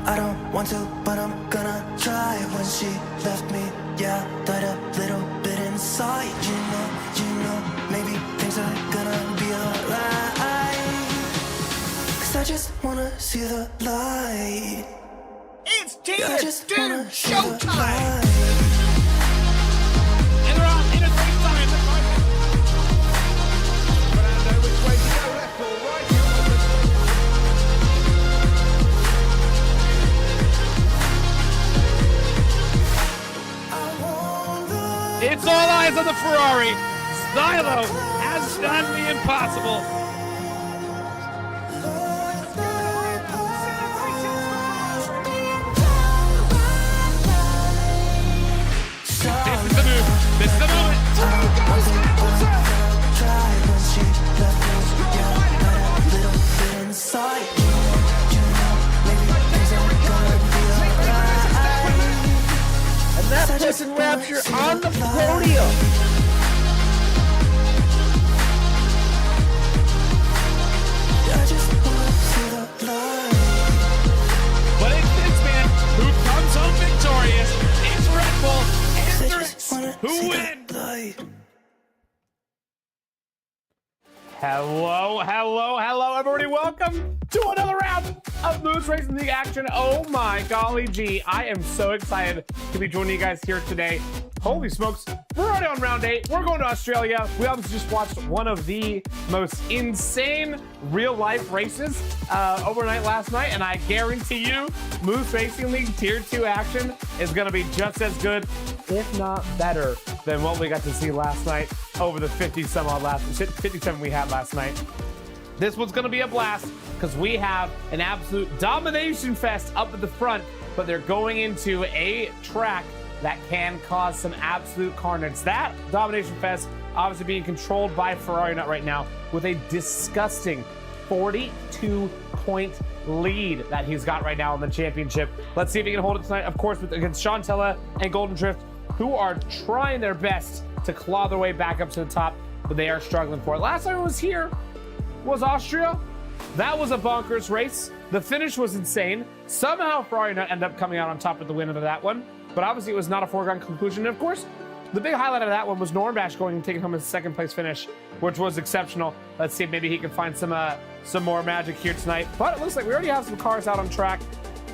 I don't want to, but I'm gonna try. When she left me, yeah, died a little bit inside. You know, maybe things are gonna be alright. 'Cause I just wanna see the light. It's Tina Doom Showtime! And they're on in a great time. But I know which way to go, left or right. It's all eyes on the Ferrari. Stylo has done the impossible. This is the move. This is the moment. And that puts in Rapture on the podium. But it's this man who comes home victorious. It's Red Bull and the Reds who win. Hello, everybody. Welcome to another round of Moose Racing League action. Oh my golly gee, I am so excited to be joining you guys here today. Holy smokes, we're already on round 8. We're going to Australia. We obviously just watched one of the most insane real-life races overnight last night, and I guarantee you, Moose Racing League Tier 2 action is going to be just as good, if not better, than what we got to see last night over the 57 we had last night. This one's going to be a blast because we have an absolute domination fest up at the front, but they're going into a track that can cause some absolute carnage. That domination fest obviously being controlled by Ferrari right now with a disgusting 42-point lead that he's got right now in the championship. Let's see if he can hold it tonight, of course, against Chantella and Golden Drift, who are trying their best to claw their way back up to the top, but they are struggling for it. Last time I was here was Austria. That was a bonkers race. The finish was insane. Somehow Ferrari ended up coming out on top with the win of that one, but obviously it was not a foregone conclusion. And of course, the big highlight of that one was Normbash going and taking home his second place finish, which was exceptional. Let's see if maybe he can find some more magic here tonight. But it looks like we already have some cars out on track.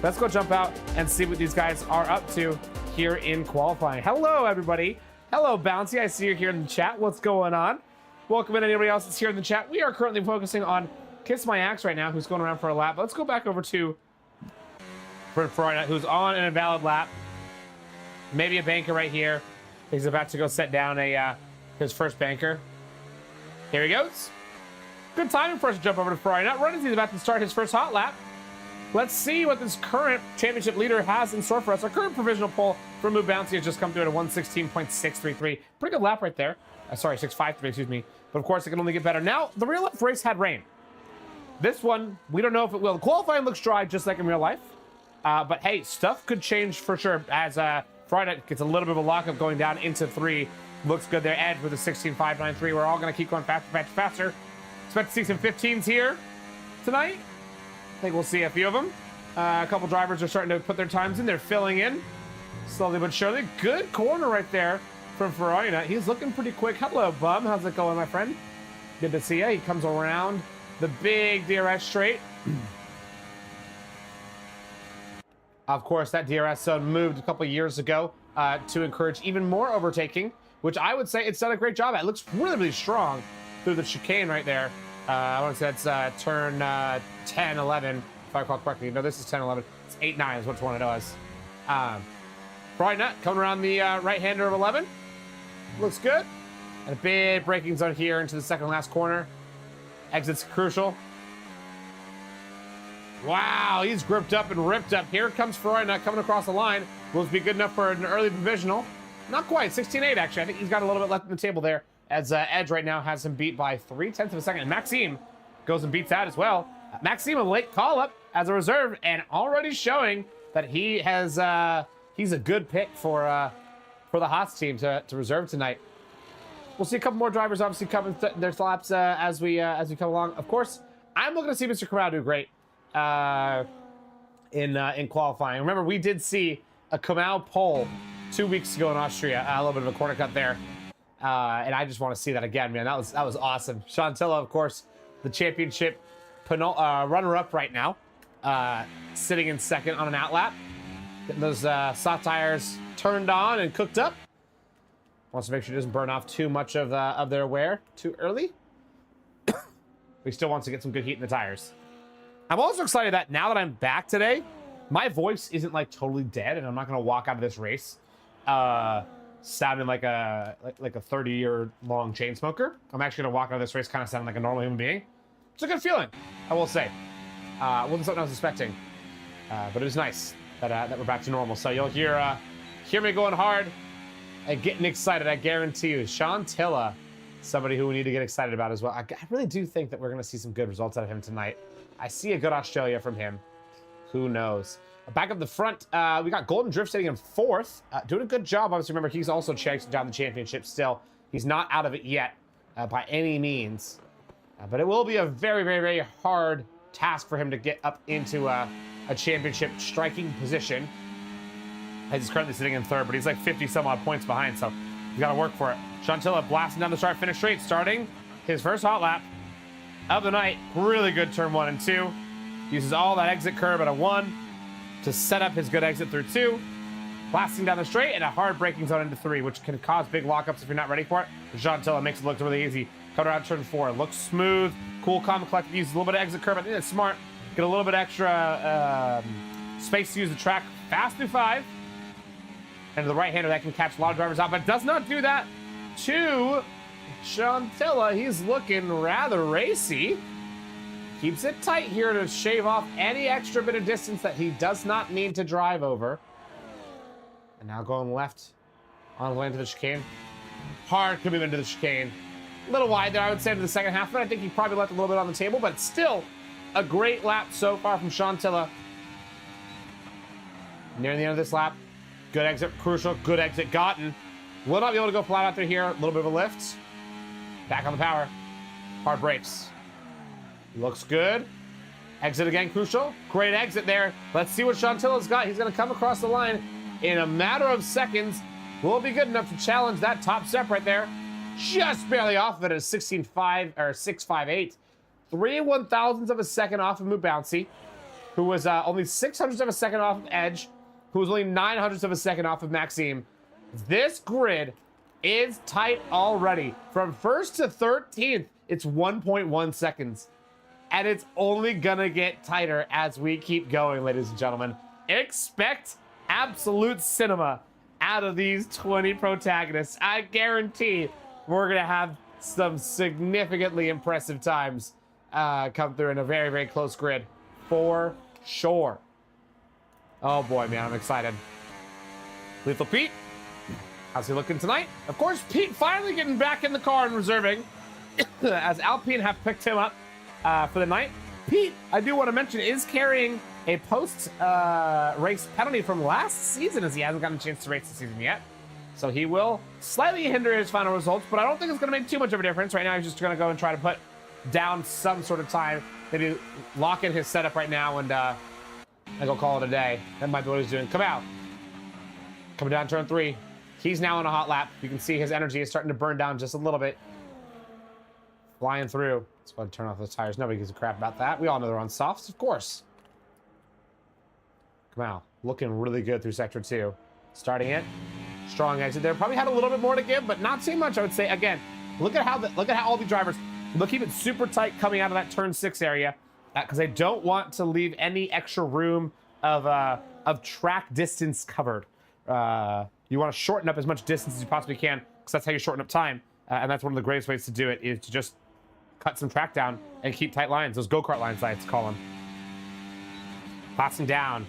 Let's go jump out and see what these guys are up to here in qualifying. Hello, everybody. Hello, Bouncy. I see you here in the chat. What's going on? Welcome in anybody else that's here in the chat. We are currently focusing on Kiss My Axe right now, who's going around for a lap. Let's go back over to Ferrari, who's on an invalid lap. Maybe a banker right here. He's about to go set down his first banker. Here he goes. Good timing for us to jump over to Ferrari. Not running, he's about to start his first hot lap. Let's see what this current championship leader has in store for us. Our current provisional poll for Move Bouncy has just come through at a 116.633. Pretty good lap right there. Sorry, 653, excuse me. But of course, it can only get better. Now, the real life race had rain. This one, we don't know if it will. The qualifying looks dry, just like in real life. But hey, stuff could change for sure as Friday gets a little bit of a lockup going down into 3. Looks good there. Edge with a 16.593. We're all going to keep going faster. Expect to see some 15s here tonight. I think we'll see a few of them. A couple drivers are starting to put their times in. They're filling in slowly but surely. Good corner right there from Farina. He's looking pretty quick. Hello, bum. How's it going, my friend? Good to see you. He comes around the big DRS straight. Of course, that DRS zone moved a couple years ago to encourage even more overtaking, which I would say it's done a great job at. It looks really, really strong through the chicane right there. I want to say that's turn 10, 11, if I recall correctly. No, this is 10, 11. It's 8, 9 is which one it was. Probably not. Coming around the right-hander of 11. Looks good. And a big braking zone here into the second last corner. Exit's crucial. Wow, he's gripped up and ripped up. Here comes Farina coming across the line. Will this be good enough for an early provisional? Not quite. 16.8, actually. I think he's got a little bit left on the table there, as Edge right now has him beat by 0.3 of a second. And Maxime goes and beats that as well. Maxime, a late call-up as a reserve, and already showing that he has he's a good pick for the Haas team to reserve tonight. We'll see a couple more drivers obviously coming their laps as we come along. Of course, I'm looking to see Mr. Kamau do great in qualifying. Remember, we did see a Kamau pole 2 weeks ago in Austria, a little bit of a corner cut there, and I just want to see that again, man. That was awesome. Chantilla, of course, the championship runner-up right now, sitting in second on an outlap, getting those soft tires turned on and cooked up. Wants to make sure it doesn't burn off too much of their wear too early. He still wants to get some good heat in the tires. I'm also excited that now that I'm back today, my voice isn't like totally dead, and I'm not going to walk out of this race sounding like a 30-year-long chain smoker. I'm actually going to walk out of this race kind of sounding like a normal human being. It's a good feeling, I will say. Wasn't something I was expecting, but it was nice that we're back to normal. So you'll hear me going hard and getting excited. I guarantee you, Chantilla, somebody who we need to get excited about as well. I really do think that we're going to see some good results out of him tonight. I see a good Australia from him. Who knows? Back up the front, we got Golden Drift sitting in fourth, doing a good job. Obviously, remember, he's also chasing down the championship still. He's not out of it yet by any means. But it will be a very, very, very hard task for him to get up into a championship striking position. He's currently sitting in third, but he's like 50 some odd points behind, so he's got to work for it. Chantilla blasting down the start finish straight, starting his first hot lap of the night. Really good turn 1 and 2. Uses all that exit curb at a 1 to set up his good exit through 2. Blasting down the straight and a hard braking zone into 3, which can cause big lockups if you're not ready for it. Chantilla makes it look really easy. Coming around turn 4, looks smooth, cool, calm, and collected. Uses a little bit of exit curb. I think that's smart. Get a little bit extra space to use the track. Fast through 5. And the right-hander that can catch a lot of drivers out, but does not do that to Chantilla. He's looking rather racy. Keeps it tight here to shave off any extra bit of distance that he does not need to drive over. And now going left on the way into the chicane. Hard commitment to the chicane. A little wide there, I would say, into the second half, but I think he probably left a little bit on the table, but still a great lap so far from Chantilla. Near the end of this lap. Good exit, crucial, good exit gotten. Will not be able to go flat out through here. A little bit of a lift. Back on the power. Hard brakes. Looks good. Exit again, crucial. Great exit there. Let's see what Chantilla's got. He's going to come across the line in a matter of seconds. Will be good enough to challenge that top step right there. Just barely off of it at 16.5 or 6.58. 3/1000ths of a second off of Moo Bouncy, who was only 600ths of a second off of Edge, who was only 900ths of a second off of Maxime. This grid is tight already. From first to 13th, it's 1.1 seconds. And it's only gonna get tighter as we keep going, ladies and gentlemen. Expect absolute cinema out of these 20 protagonists. I guarantee we're gonna have some significantly impressive times come through in a very, very close grid. For sure. Oh boy, man, I'm excited. Lethal Pete, how's he looking tonight? Of course, Pete finally getting back in the car and reserving as Alpine have picked him up for the night. Pete, I do want to mention, is carrying a post-race penalty from last season, as he hasn't gotten a chance to race this season yet. So he will slightly hinder his final results, but I don't think it's going to make too much of a difference. Right now, he's just going to go and try to put down some sort of time. Maybe lock in his setup right now and go call it a day. That might be what he's doing. Come out. Coming down turn 3. He's now on a hot lap. You can see his energy is starting to burn down just a little bit. Flying through. Let's go ahead and turn off those tires. Nobody gives a crap about that. We all know they're on softs, of course. Come out. Looking really good through Sector 2. Starting it. Strong exit there. Probably had a little bit more to give, but not too much, I would say. Again, look at how all the drivers, they'll keep it super tight coming out of that turn 6 area, because they don't want to leave any extra room of track distance covered. You want to shorten up as much distance as you possibly can, because that's how you shorten up time. And that's one of the greatest ways to do it, is to just cut some track down and keep tight lines. Those go-kart lines, I like to call them. Passing down.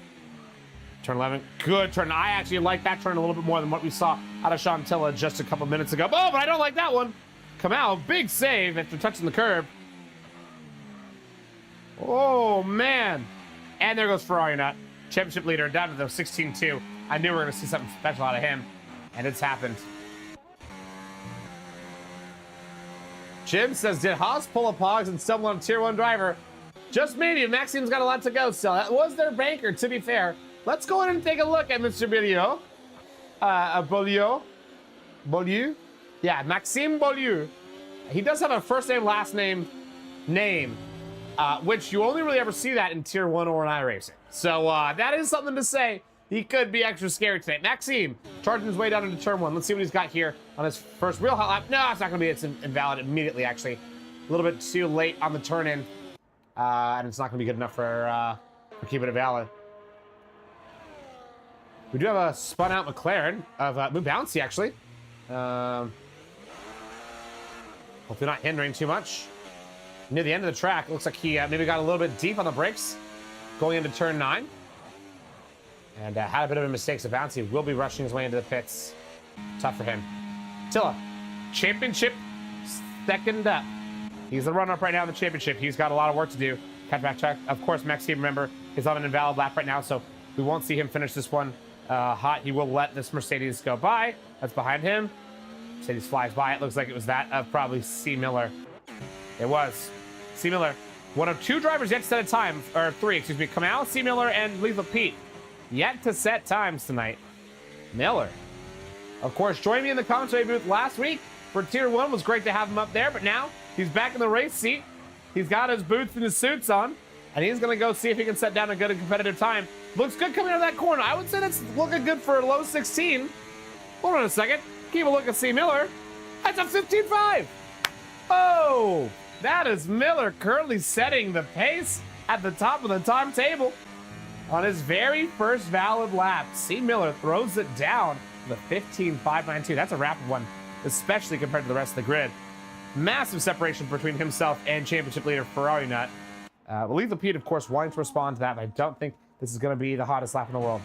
Turn 11. Good turn. I actually like that turn a little bit more than what we saw out of Chantilly just a couple minutes ago. Oh, but I don't like that one. Kamau, big save after touching the curb. Oh, man. And there goes Ferrari Nut. Championship leader down to the 16-2. I knew we were going to see something special out of him, and it's happened. Jim says, did Haas pull a Pogs and stumble on a Tier 1 driver? Just maybe. Maxime's got a lot to go still. That was their banker, to be fair. Let's go in and take a look at Mr. Beaulieu. Beaulieu? Yeah, Maxime Beaulieu. He does have a first name, last name, which you only really ever see that in Tier 1 or in iRacing. So that is something to say. He could be extra scary today. Maxime charging his way down into Turn 1. Let's see what he's got here on his first real hot lap. No, it's not going to be. It's invalid immediately, actually. A little bit too late on the turn in. And it's not going to be good enough for keeping it valid. We do have a spun out McLaren of Bouncy, actually. Hopefully not hindering too much. Near the end of the track, it looks like he maybe got a little bit deep on the brakes going into Turn 9. And had a bit of a mistake, so Bouncy will be rushing his way into the pits. Tough for him. Tilla, championship second up. He's the runner-up right now in the championship. He's got a lot of work to do. Catch back track. Of course, Maxime, remember, is on an invalid lap right now, so we won't see him finish this one hot. He will let this Mercedes go by. That's behind him. Mercedes flies by. It looks like it was that of probably C. Miller. It was. C. Miller. One of 2 drivers yet to set a time, or 3, excuse me. Kamau, C. Miller, and Lethal Pete. Yet to set times tonight. Miller. Of course, joined me in the commentary booth last week for Tier 1. It was great to have him up there, but now he's back in the race seat. He's got his boots and his suits on, and he's going to go see if he can set down a good and competitive time. Looks good coming out of that corner. I would say that's looking good for a low 16. Hold on a second. Keep a look at C. Miller. That's a 15.5. Oh, that is Miller currently setting the pace at the top of the timetable. On his very first valid lap, C. Miller throws it down to the 15.592. That's a rapid one, especially compared to the rest of the grid. Massive separation between himself and championship leader Ferrari Nut. Lethal Pete, of course, wanting to respond to that, but I don't think this is going to be the hottest lap in the world.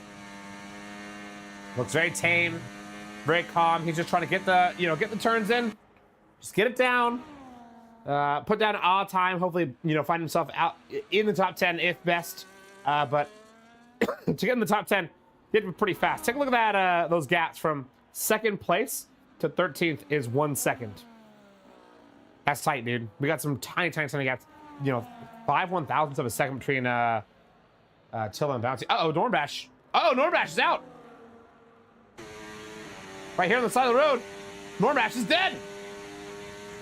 Looks very tame, very calm. He's just trying to get the turns in, just get it down, put down an odd time. Hopefully, find himself out in the top 10 if best. But to get in the top 10, did it pretty fast. Take a look at that. Those gaps from 2nd place to 13th is 1 second. That's tight, dude. We got some tiny gaps. 5 1,000ths of a second between Tilla and Bouncy. Uh-oh, Norbash. Oh, Norbash is out. Right here on the side of the road, Norbash is dead.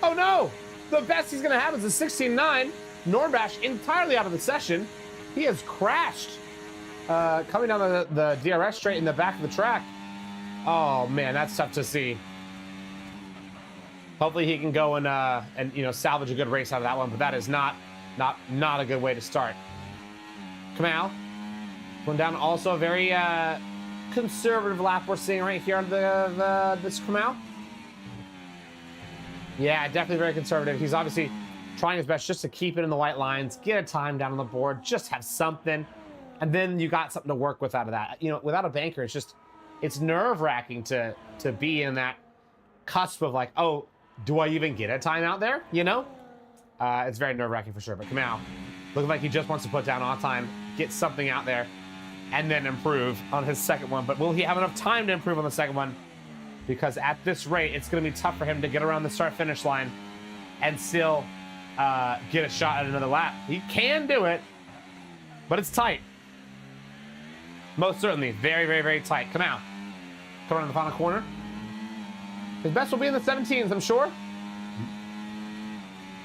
Oh no! The best he's gonna have is a 16.9. Norbash entirely out of the session. He has crashed. Coming down the DRS straight in the back of the track. Oh man, that's tough to see. Hopefully he can go and salvage a good race out of that one, but that is not a good way to start. Kamau going down, also a very conservative lap we're seeing right here on this Kamau. Yeah, definitely very conservative. He's obviously trying his best just to keep it in the white lines, get a time down on the board, just have something, and then you got something to work with out of that. Without a banker, it's nerve-wracking to be in that cusp of like, oh, do I even get a time out there? It's very nerve-wracking for sure. But Kamau, looking like he just wants to put down on time, get something out there, and then improve on his second one. But will he have enough time to improve on the second one? Because at this rate, it's going to be tough for him to get around the start-finish line and still get a shot at another lap. He can do it, but it's tight. Most certainly. Very, very, very tight. Kamau, coming around the final corner. His best will be in the 17s, I'm sure.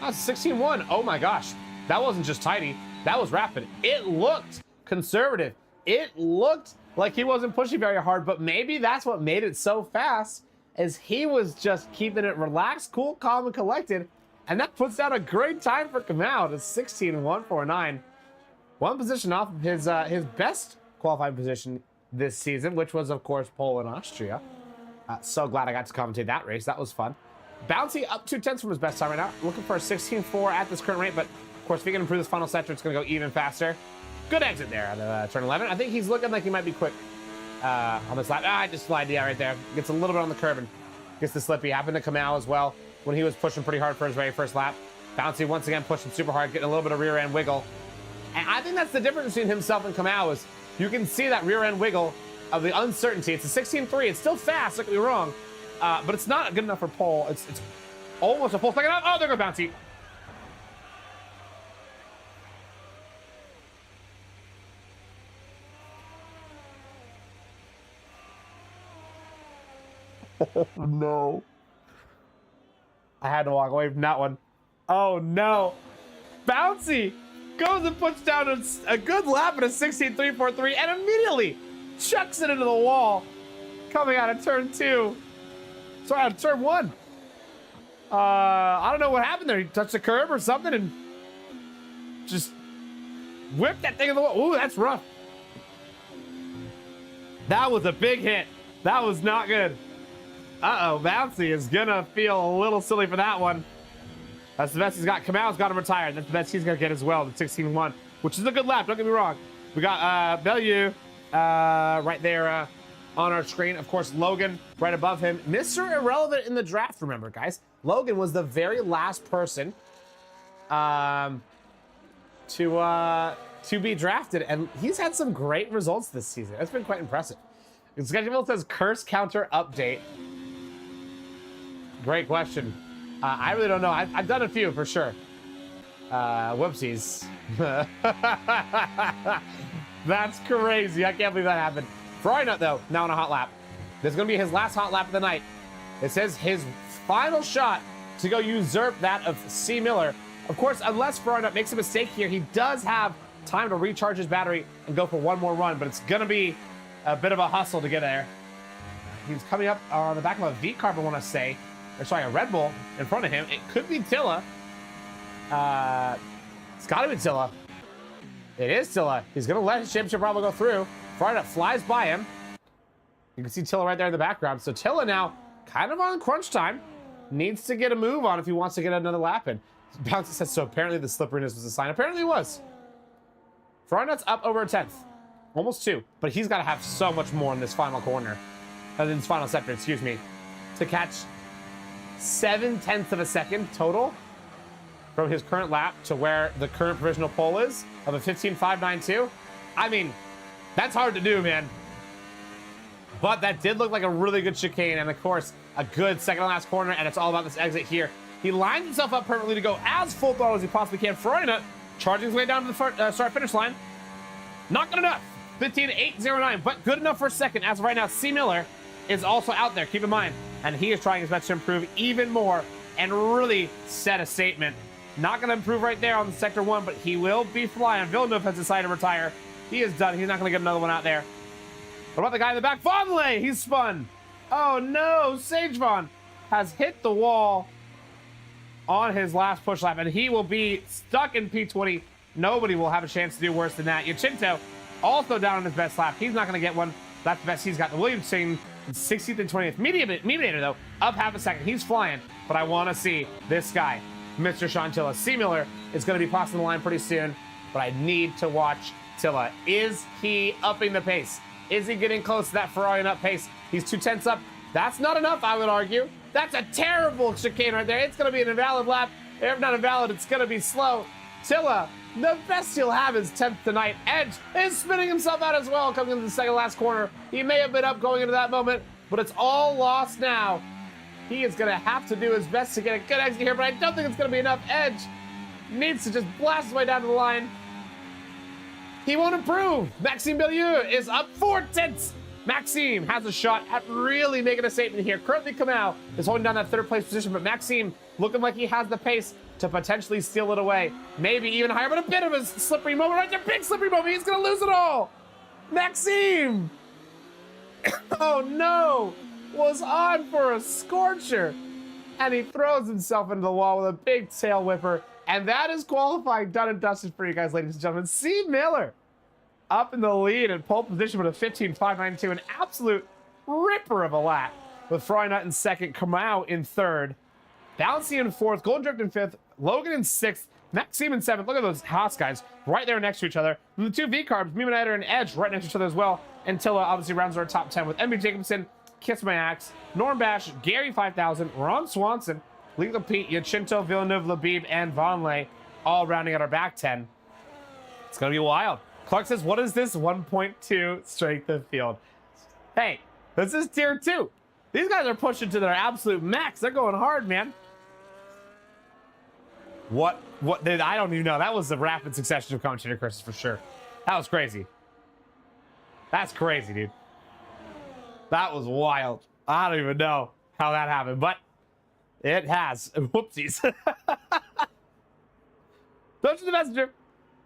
That's 16-1. Oh my gosh. That wasn't just tidy. That was rapid. It looked conservative. It looked like he wasn't pushing very hard, but maybe that's what made it so fast, is he was just keeping it relaxed, cool, calm, and collected. And that puts down a great time for Kamau to 16-149. One position off of his best qualifying position this season, which was, of course, pole in Austria. So glad I got to commentate that race. That was fun. Bouncy up 2/10 from his best time right now. Looking for a 16-4 at this current rate, but of course, if he can improve this final sector, it's going to go even faster. Good exit there out of turn 11. I think he's looking like he might be quick on this lap. I just slide right there. Gets a little bit on the curb and gets the slippy. Happened to Kamau as well when he was pushing pretty hard for his very first lap. Bouncy once again pushing super hard, getting a little bit of rear end wiggle. And I think that's the difference between himself and Kamau, is you can see that rear end wiggle of the uncertainty. It's a 16-3. It's still fast, don't get me wrong, but it's not good enough for pole. It's almost a full second up. Oh, there goes Bouncy. Oh no. I had to walk away from that one. Oh no. Bouncy goes and puts down a good lap at a 16.343 and immediately chucks it into the wall coming out of turn 2. Sorry, out of turn 1. I don't know what happened there. He touched the curb or something and just whipped that thing in the wall. Ooh, that's rough. That was a big hit. That was not good. Uh-oh, Bouncy is gonna feel a little silly for that one. That's the best he's got. Kamau's got him retired. That's the best he's gonna get as well, the 16-1, which is a good lap, don't get me wrong. We got Bellew right there on our screen. Of course, Logan right above him. Mr. Irrelevant in the draft, remember, guys. Logan was the very last person to be drafted, and he's had some great results this season. It's been quite impressive. Schedule says curse counter update. Great question. I really don't know. I've done a few for sure. Whoopsies. That's crazy. I can't believe that happened. Ferrari Nut, though, now on a hot lap. This is going to be his last hot lap of the night. It says his final shot to go usurp that of C. Miller. Of course, unless Ferrari Nut makes a mistake here, he does have time to recharge his battery and go for one more run, but it's going to be a bit of a hustle to get there. He's coming up on the back of a V-Carb, I want to say. Or sorry, a Red Bull in front of him. It could be Tilla. It's got to be Tilla. It is Tilla. He's going to let his championship probably go through. Ferrari Nut flies by him. You can see Tilla right there in the background. So Tilla now kind of on crunch time. Needs to get a move on if he wants to get another lap in. Bouncy says, so apparently the slipperiness was a sign. Apparently it was. Ferrari Nut's up over a 10th. Almost 2. But he's got to have so much more in this final corner. In this final sector, excuse me. To catch 7/10 of a second total from his current lap to where the current provisional pole is of a 15.592. I mean, that's hard to do, man. But that did look like a really good chicane, and of course, a good second to last corner, and it's all about this exit here. He lines himself up perfectly to go as full throttle as he possibly can. Ferrari Nut charging his way down to the start-finish line. Not good enough. 15.809, but good enough for a second. As of right now, C. Miller is also out there, keep in mind. And he is trying his best to improve even more and really set a statement. Not going to improve right there on Sector 1, but he will be flying. Villeneuve has decided to retire. He is done. He's not going to get another one out there. What about the guy in the back? Vonleh! He's spun. Oh no, Sage Vaughn has hit the wall on his last push lap, and he will be stuck in P20. Nobody will have a chance to do worse than that. Yachinto also down on his best lap. He's not going to get one. That's the best he's got. The Williamson 16th and 20th. Mediator, though, up half a second. He's flying, but I want to see this guy, Mr. Sean Tilla. C. Miller is going to be crossing the line pretty soon, but I need to watch Tilla. Is he upping the pace? Is he getting close to that Ferrari Nut pace? He's 2/10 up. That's not enough, I would argue. That's a terrible chicane right there. It's going to be an invalid lap. If not invalid, it's going to be slow. Tilla, the best he'll have is 10th tonight. Edge is spinning himself out as well, coming into the second last corner. He may have been up going into that moment, but it's all lost now. He is going to have to do his best to get a good exit here, but I don't think it's going to be enough. Edge needs to just blast his way down to the line. He won't improve. Maxime Bellieu is up 4/10 Maxime has a shot at really making a statement here. Currently, Kamau is holding down that third place position, but Maxime looking like he has the pace to potentially steal it away. Maybe even higher, but a bit of a slippery moment right there. Big slippery moment. He's going to lose it all. Maxime. Oh, no. Was on for a scorcher. And he throws himself into the wall with a big tail whipper. And that is qualifying done and dusted for you guys, ladies and gentlemen. C. Miller up in the lead in pole position with a 15.592. An absolute ripper of a lap. With Frynut in second, Kamau in third, Bouncy in fourth, Golden Drift in fifth, Logan in sixth, Maxime in seventh. Look at those Haas guys right there next to each other. And the two V-Carbs, Mimanider and Edge, right next to each other as well. And Tilla obviously rounds our top 10 with MB Jacobson, Kiss My Axe, Norm Bash, Gary 5000, Ron Swanson, Lethal Pete, Yachinto, Villeneuve, Labib, and Vonleh all rounding out our back 10. It's going to be wild. Clark says, what is this 1.2 strength of field? Hey, this is tier 2. These guys are pushing to their absolute max. They're going hard, man. What did I don't even know. That was a rapid succession of commentator curses for sure. That was crazy. That's crazy, dude. That was wild. I don't even know how that happened, but it has. Whoopsies. Don't you the messenger.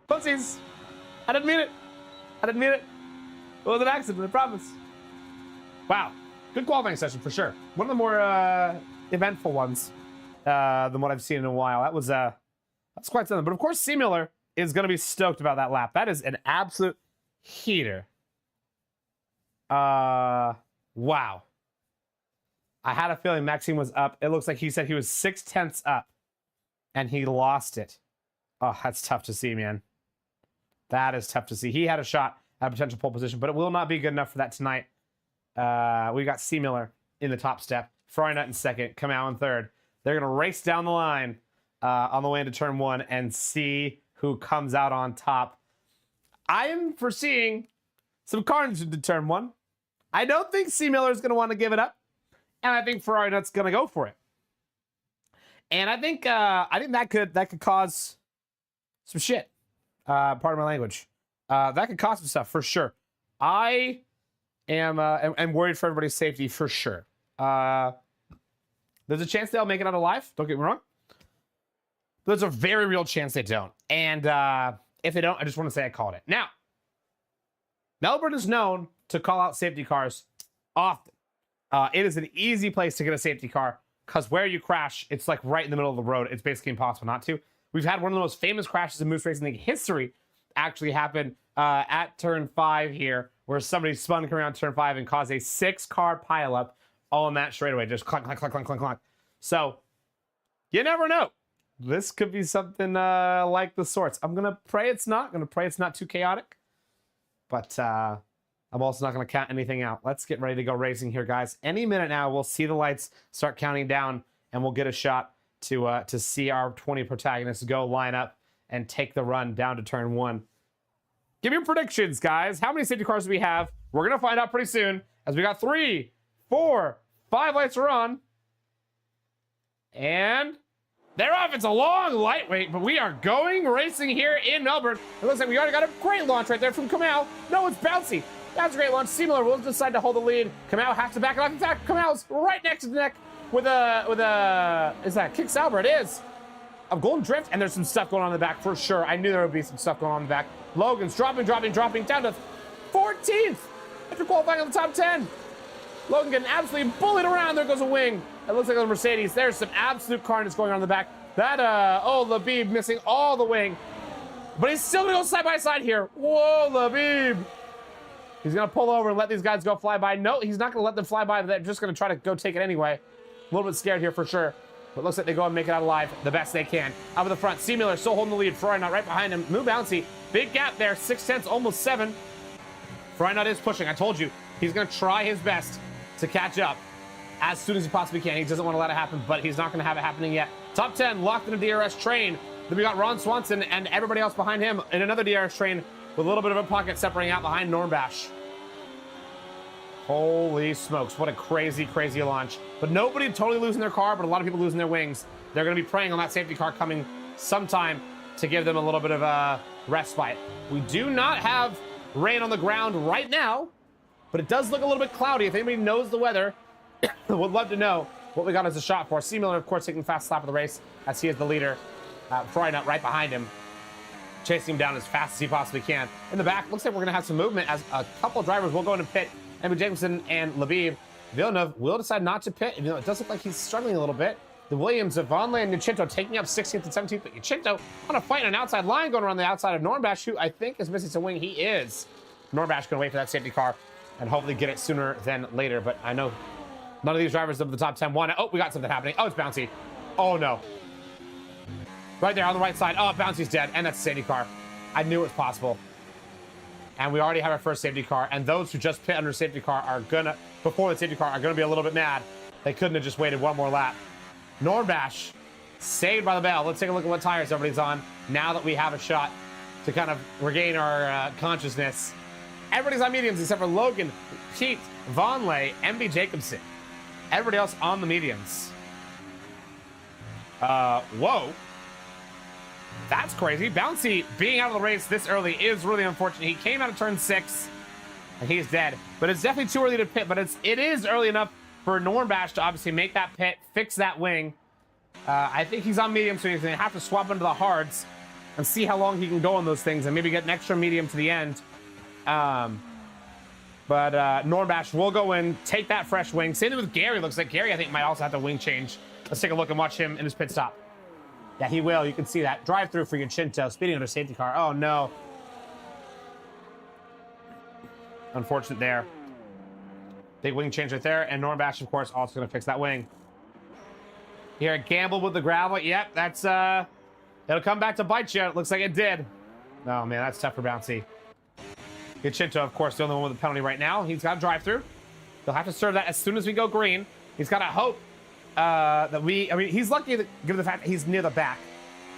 Whoopsies. I didn't mean it. I didn't mean it. It was an accident, I promise. Wow. Good qualifying session for sure. One of the more eventful ones than what I've seen in a while. That's quite something. But of course, C. Miller is going to be stoked about that lap. That is an absolute heater. Wow. I had a feeling Maxime was up. It looks like he said he was 0.6 up, and he lost it. Oh, that's tough to see, man. That is tough to see. He had a shot at a potential pole position, but it will not be good enough for that tonight. We got C. Miller in the top step, Frynut in second, Kamau in third. They're going to race down the line on the way into turn 1 and see who comes out on top. I am foreseeing some carnage into turn 1. I don't think C. Miller is going to want to give it up, and I think Frynut's going to go for it. And I think that could cause some shit. Pardon my language. That could cause some stuff for sure. I am worried for everybody's safety for sure. There's a chance they'll make it out alive. Don't get me wrong. There's a very real chance they don't. And if they don't, I just want to say I called it. Now, Melbourne is known to call out safety cars often. It is an easy place to get a safety car because where you crash, it's like right in the middle of the road. It's basically impossible not to. We've had one of the most famous crashes in Moose Racing League history actually happen at turn 5 here, where somebody spun coming around turn 5 and caused a 6-car pileup all in that straightaway. Just clunk, clunk, clunk, clunk, clunk, clunk. So, you never know. This could be something like the sorts. I'm going to pray it's not. I'm going to pray it's not too chaotic. But I'm also not going to count anything out. Let's get ready to go racing here, guys. Any minute now, we'll see the lights start counting down, and we'll get a shot to see our 20 protagonists go line up and take the run down to turn 1. Give me your predictions, guys. How many safety cars do we have? We're going to find out pretty soon, as we got 3, 4, 5 lights are on. And they're off. It's a long lightweight, but we are going racing here in Melbourne. It looks like we already got a great launch right there from Kamau. No, it's Bouncy. That's a great launch. C. Miller will decide to hold the lead. Kamau has to back it off. In fact, Kamau's right next to the neck with a is that Kick Sauber? It is. Of Golden Drift, and there's some stuff going on in the back for sure. I knew there would be some stuff going on in the back. Logan's dropping down to 14th after qualifying on the top 10. Logan getting absolutely bullied around. There goes a wing. It looks like a Mercedes. There's some absolute carnage going on in the back. That, Labib missing all the wing. But he's still going to go side by side here. Whoa, Labib. He's going to pull over and let these guys go fly by. No, he's not going to let them fly by, but they're just going to try to go take it anyway. A little bit scared here for sure. But looks like they go and make it out alive the best they can. Out of the front, C. Miller still holding the lead. Frynut right behind him. Move Bouncy. Big gap there. 6/10, almost 7. Frynut is pushing. I told you. He's going to try his best to catch up as soon as he possibly can. He doesn't want to let it happen, but he's not going to have it happening yet. Top 10 locked in a DRS train. Then we got Ron Swanson and everybody else behind him in another DRS train with a little bit of a pocket separating out behind Norm Bash. Holy smokes, what a crazy, crazy launch. But nobody totally losing their car, but a lot of people losing their wings. They're going to be preying on that safety car coming sometime to give them a little bit of a respite. We do not have rain on the ground right now, but it does look a little bit cloudy. If anybody knows the weather, would love to know what we got as a shot for. C. Miller, of course, taking the fast lap of the race as he is the leader. Freudenut right behind him, chasing him down as fast as he possibly can. In the back, looks like we're going to have some movement as a couple of drivers will go into pit. Emma Jacobson and Labib. Villeneuve will decide not to pit. You know, it does look like he's struggling a little bit. The Williams of Vonleh and Yachinto taking up 16th and 17th, but Yachinto on a fight on an outside line going around the outside of Nornbash, who I think is missing some wing. He is. Nornbash going to wait for that safety car and hopefully get it sooner than later, but I know none of these drivers of the top 10 won. Oh, we got something happening. Oh, it's Bouncy. Oh, no. Right there on the right side. Oh, Bouncy's dead, and that's a safety car. I knew it was possible. And we already have our first safety car, and those who just pit under safety car are gonna, before the safety car, are gonna be a little bit mad. They couldn't have just waited one more lap. Nornbash, saved by the bell. Let's take a look at what tires everybody's on now that we have a shot to kind of regain our consciousness. Everybody's on mediums except for Logan, Pete, Vonleh, MB Jacobson. Everybody else on the mediums. Whoa. That's crazy. Bouncy being out of the race this early is really unfortunate. He came out of turn 6 and he's dead. But it's definitely too early to pit, but it is early enough for Nornbash to obviously make that pit, fix that wing. I think he's on medium, so he's going to have to swap into the hards and see how long he can go on those things and maybe get an extra medium to the end. But Nornbash will go in, take that fresh wing. Same thing with Gary. Looks like Gary, I think, might also have to wing change. Let's take a look and watch him in his pit stop. Yeah, he will. You can see that. Drive-through for Yachinto. Speeding under safety car. Oh, no. Unfortunate there. Big wing change right there. And Nornbash, of course, also going to fix that wing. Here, gamble with the gravel. Yep, that's, it'll come back to bite you. It looks like it did. Oh, man, that's tough for Bouncy. Yachinto, of course, the only one with the penalty right now. He's got a drive-through. They'll have to serve that as soon as we go green. He's got to hope he's lucky given the fact that he's near the back.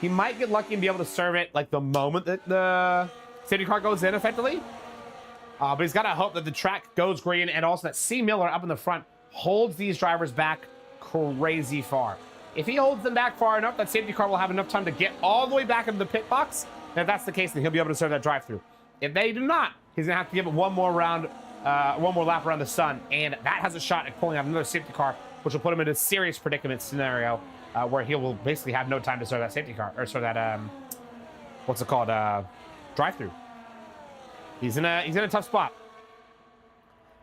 He might get lucky and be able to serve it like the moment that the safety car goes in effectively. But he's got to hope that the track goes green and also that C. Miller up in the front holds these drivers back crazy far. If he holds them back far enough, that safety car will have enough time to get all the way back into the pit box. And if that's the case, then he'll be able to serve that drive-through. If they do not, he's going to have to give it one more lap around the sun. And that has a shot at pulling out another safety car, which will put him in a serious predicament scenario where he will basically have no time to serve that safety car, or serve that, what's it called, drive-through. He's in a tough spot.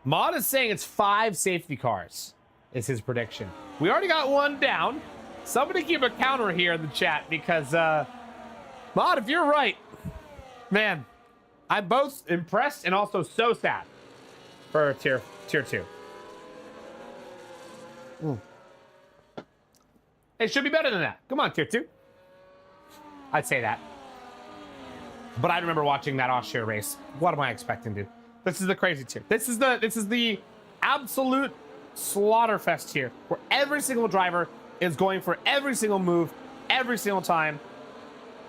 Mod is saying it's 5 safety cars, is his prediction. We already got one down. Somebody keep a counter here in the chat because, Mod, if you're right, man, I'm both impressed and also so sad for tier 2. It should be better than that. Come on, tier 2. I'd say that. But I remember watching that Austria race. What am I expecting, dude? This is the crazy tier. This is the absolute slaughter fest here, where every single driver is going for every single move, every single time.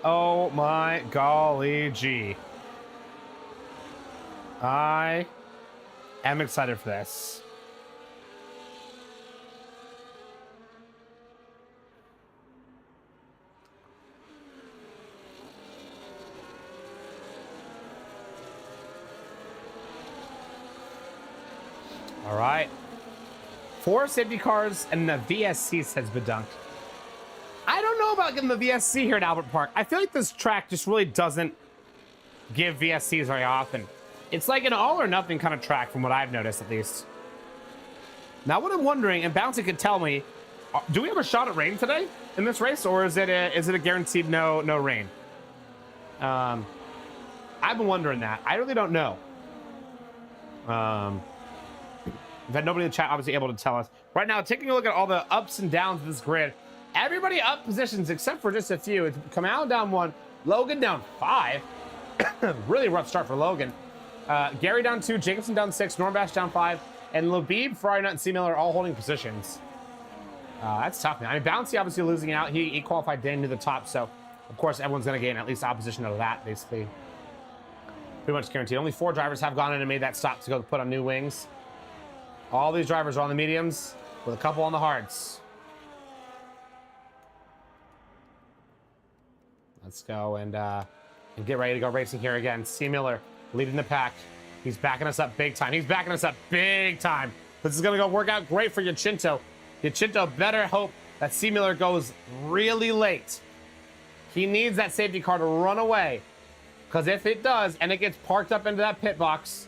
Oh my golly gee. I am excited for this. All right. 4 safety cars and the VSC has been dunked. I don't know about getting the VSC here at Albert Park. I feel like this track just really doesn't give VSCs very often. It's like an all or nothing kind of track from what I've noticed, at least. Now, what I'm wondering, and Bouncy could tell me, do we have a shot at rain today in this race, or is it a guaranteed no rain? I've been wondering that. I really don't know. We've had nobody in the chat obviously able to tell us. Right now, taking a look at all the ups and downs of this grid, everybody up positions except for just a few. It's Kamau down 1, Logan down 5. Really rough start for Logan. Gary down 2, Jacobson down 6, Nornbash down 5, and Labib, Freudenut, and C. Miller all holding positions. That's tough, man. I mean, Bouncy obviously losing out. He qualified Dan to the top, so of course everyone's going to gain at least opposition out of that, basically. Pretty much guaranteed. Only 4 drivers have gone in and made that stop to go put on new wings. All these drivers are on the mediums with a couple on the hards. Let's go and get ready to go racing here again. C. Miller leading the pack. He's backing us up big time. He's backing us up big time. This is going to go work out great for Yachinto. Yachinto better hope that C. Miller goes really late. He needs that safety car to run away. Because if it does, and it gets parked up into that pit box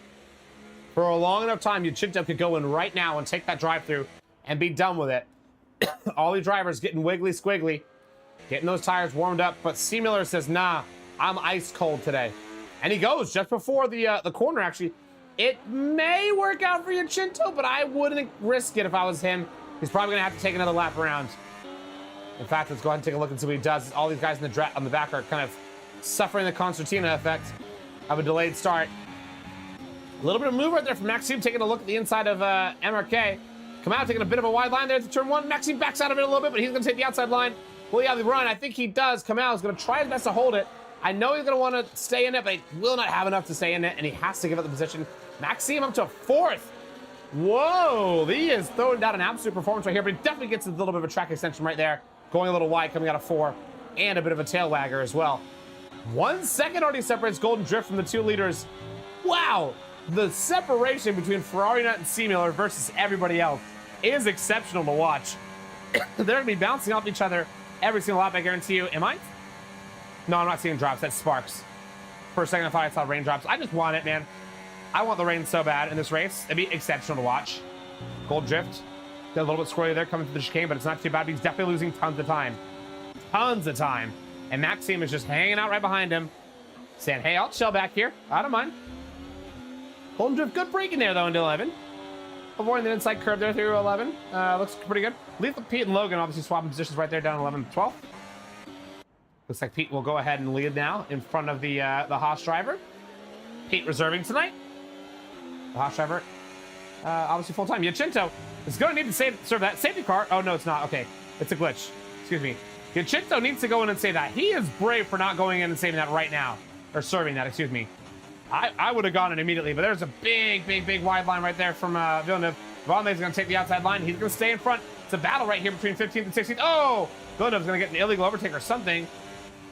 for a long enough time, Yachinto could go in right now and take that drive-through and be done with it. All the drivers getting wiggly squiggly, getting those tires warmed up. But C. Miller says, nah, I'm ice cold today. And he goes just before the corner, actually. It may work out for Yachinto, but I wouldn't risk it if I was him. He's probably going to have to take another lap around. In fact, let's go ahead and take a look and see what he does. All these guys on the back are kind of suffering the concertina effect of a delayed start. A little bit of move right there from Maxime, taking a look at the inside of MRK. Come out, taking a bit of a wide line there at the turn one. Maxime backs out of it a little bit, but he's going to take the outside line. Will he have the run? I think he does. Kamau is going to try his best to hold it. I know he's going to want to stay in it, but he will not have enough to stay in it, and he has to give up the position. Maxime up to fourth. Whoa, he is throwing down an absolute performance right here, but he definitely gets a little bit of a track extension right there. Going a little wide, coming out of 4, and a bit of a tail wagger as well. 1 second already separates Golden Drift from the 2 leaders. Wow, the separation between Ferrari Nut and C. Miller versus everybody else is exceptional to watch. They're going to be bouncing off each other every single lap, I guarantee you. Am I? No, I'm not seeing drops. That's sparks. For a second, I thought I saw raindrops. I just want it, man. I want the rain so bad in this race. It'd be exceptional to watch. Gold Drift. Got a little bit squirrely there coming through the chicane, but it's not too bad. He's definitely losing tons of time. Tons of time. And Maxime is just hanging out right behind him, saying, hey, I'll chill back here. I don't mind. Golden Drift, good braking there, though, into 11. Avoiding the inside curve there through 11. Looks pretty good. Lethal Pete and Logan obviously swapping positions right there down 11 to 12. Looks like Pete will go ahead and lead now in front of the Haas driver. Pete reserving tonight. The Haas driver, obviously full time. Yachinto is going to need to serve that safety car. Oh, no, it's not. Okay, it's a glitch. Excuse me. Yachinto needs to go in and save that. He is brave for not going in and saving that right now. Or serving that, excuse me. I would have gone in immediately, but there's a big wide line right there from Villeneuve. Villeneuve's going to take the outside line. He's going to stay in front. It's a battle right here between 15th and 16th. Oh! Villeneuve's going to get an illegal overtake or something.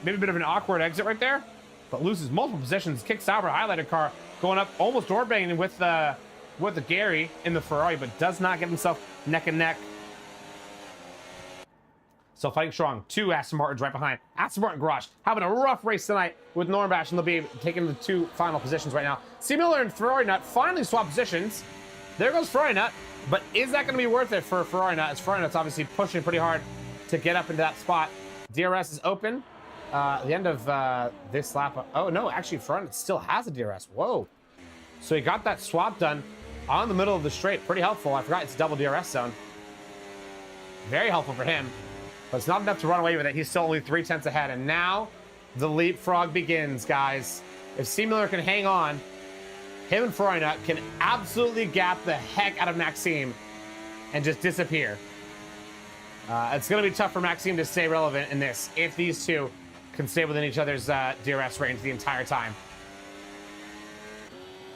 Maybe a bit of an awkward exit right there. But loses multiple positions. Kicks Sauber, highlighted car, going up, almost door banging with the Gary in the Ferrari, but does not get himself neck and neck. So fighting strong. 2 Aston Martins right behind. Aston Martin Garage having a rough race tonight with Nornbash and Labib taking the 2 final positions right now. C. Miller and Ferrari Nut finally swap positions. There goes Ferrari Nut, but is that going to be worth it for Ferrari Nut? As Ferrari Nut's obviously pushing pretty hard to get up into that spot. DRS is open. At the end of this lap. Oh, no, actually, Ferrari Nut still has a DRS. Whoa. So he got that swap done on the middle of the straight. Pretty helpful. I forgot it's double DRS zone. Very helpful for him. But it's not enough to run away with it. He's still only 3/10 ahead. And now the leapfrog begins, guys. If C. Miller can hang on, him and Ferrari Nut can absolutely gap the heck out of Maxime and just disappear. It's going to be tough for Maxime to stay relevant in this if these two can stay within each other's DRS range the entire time.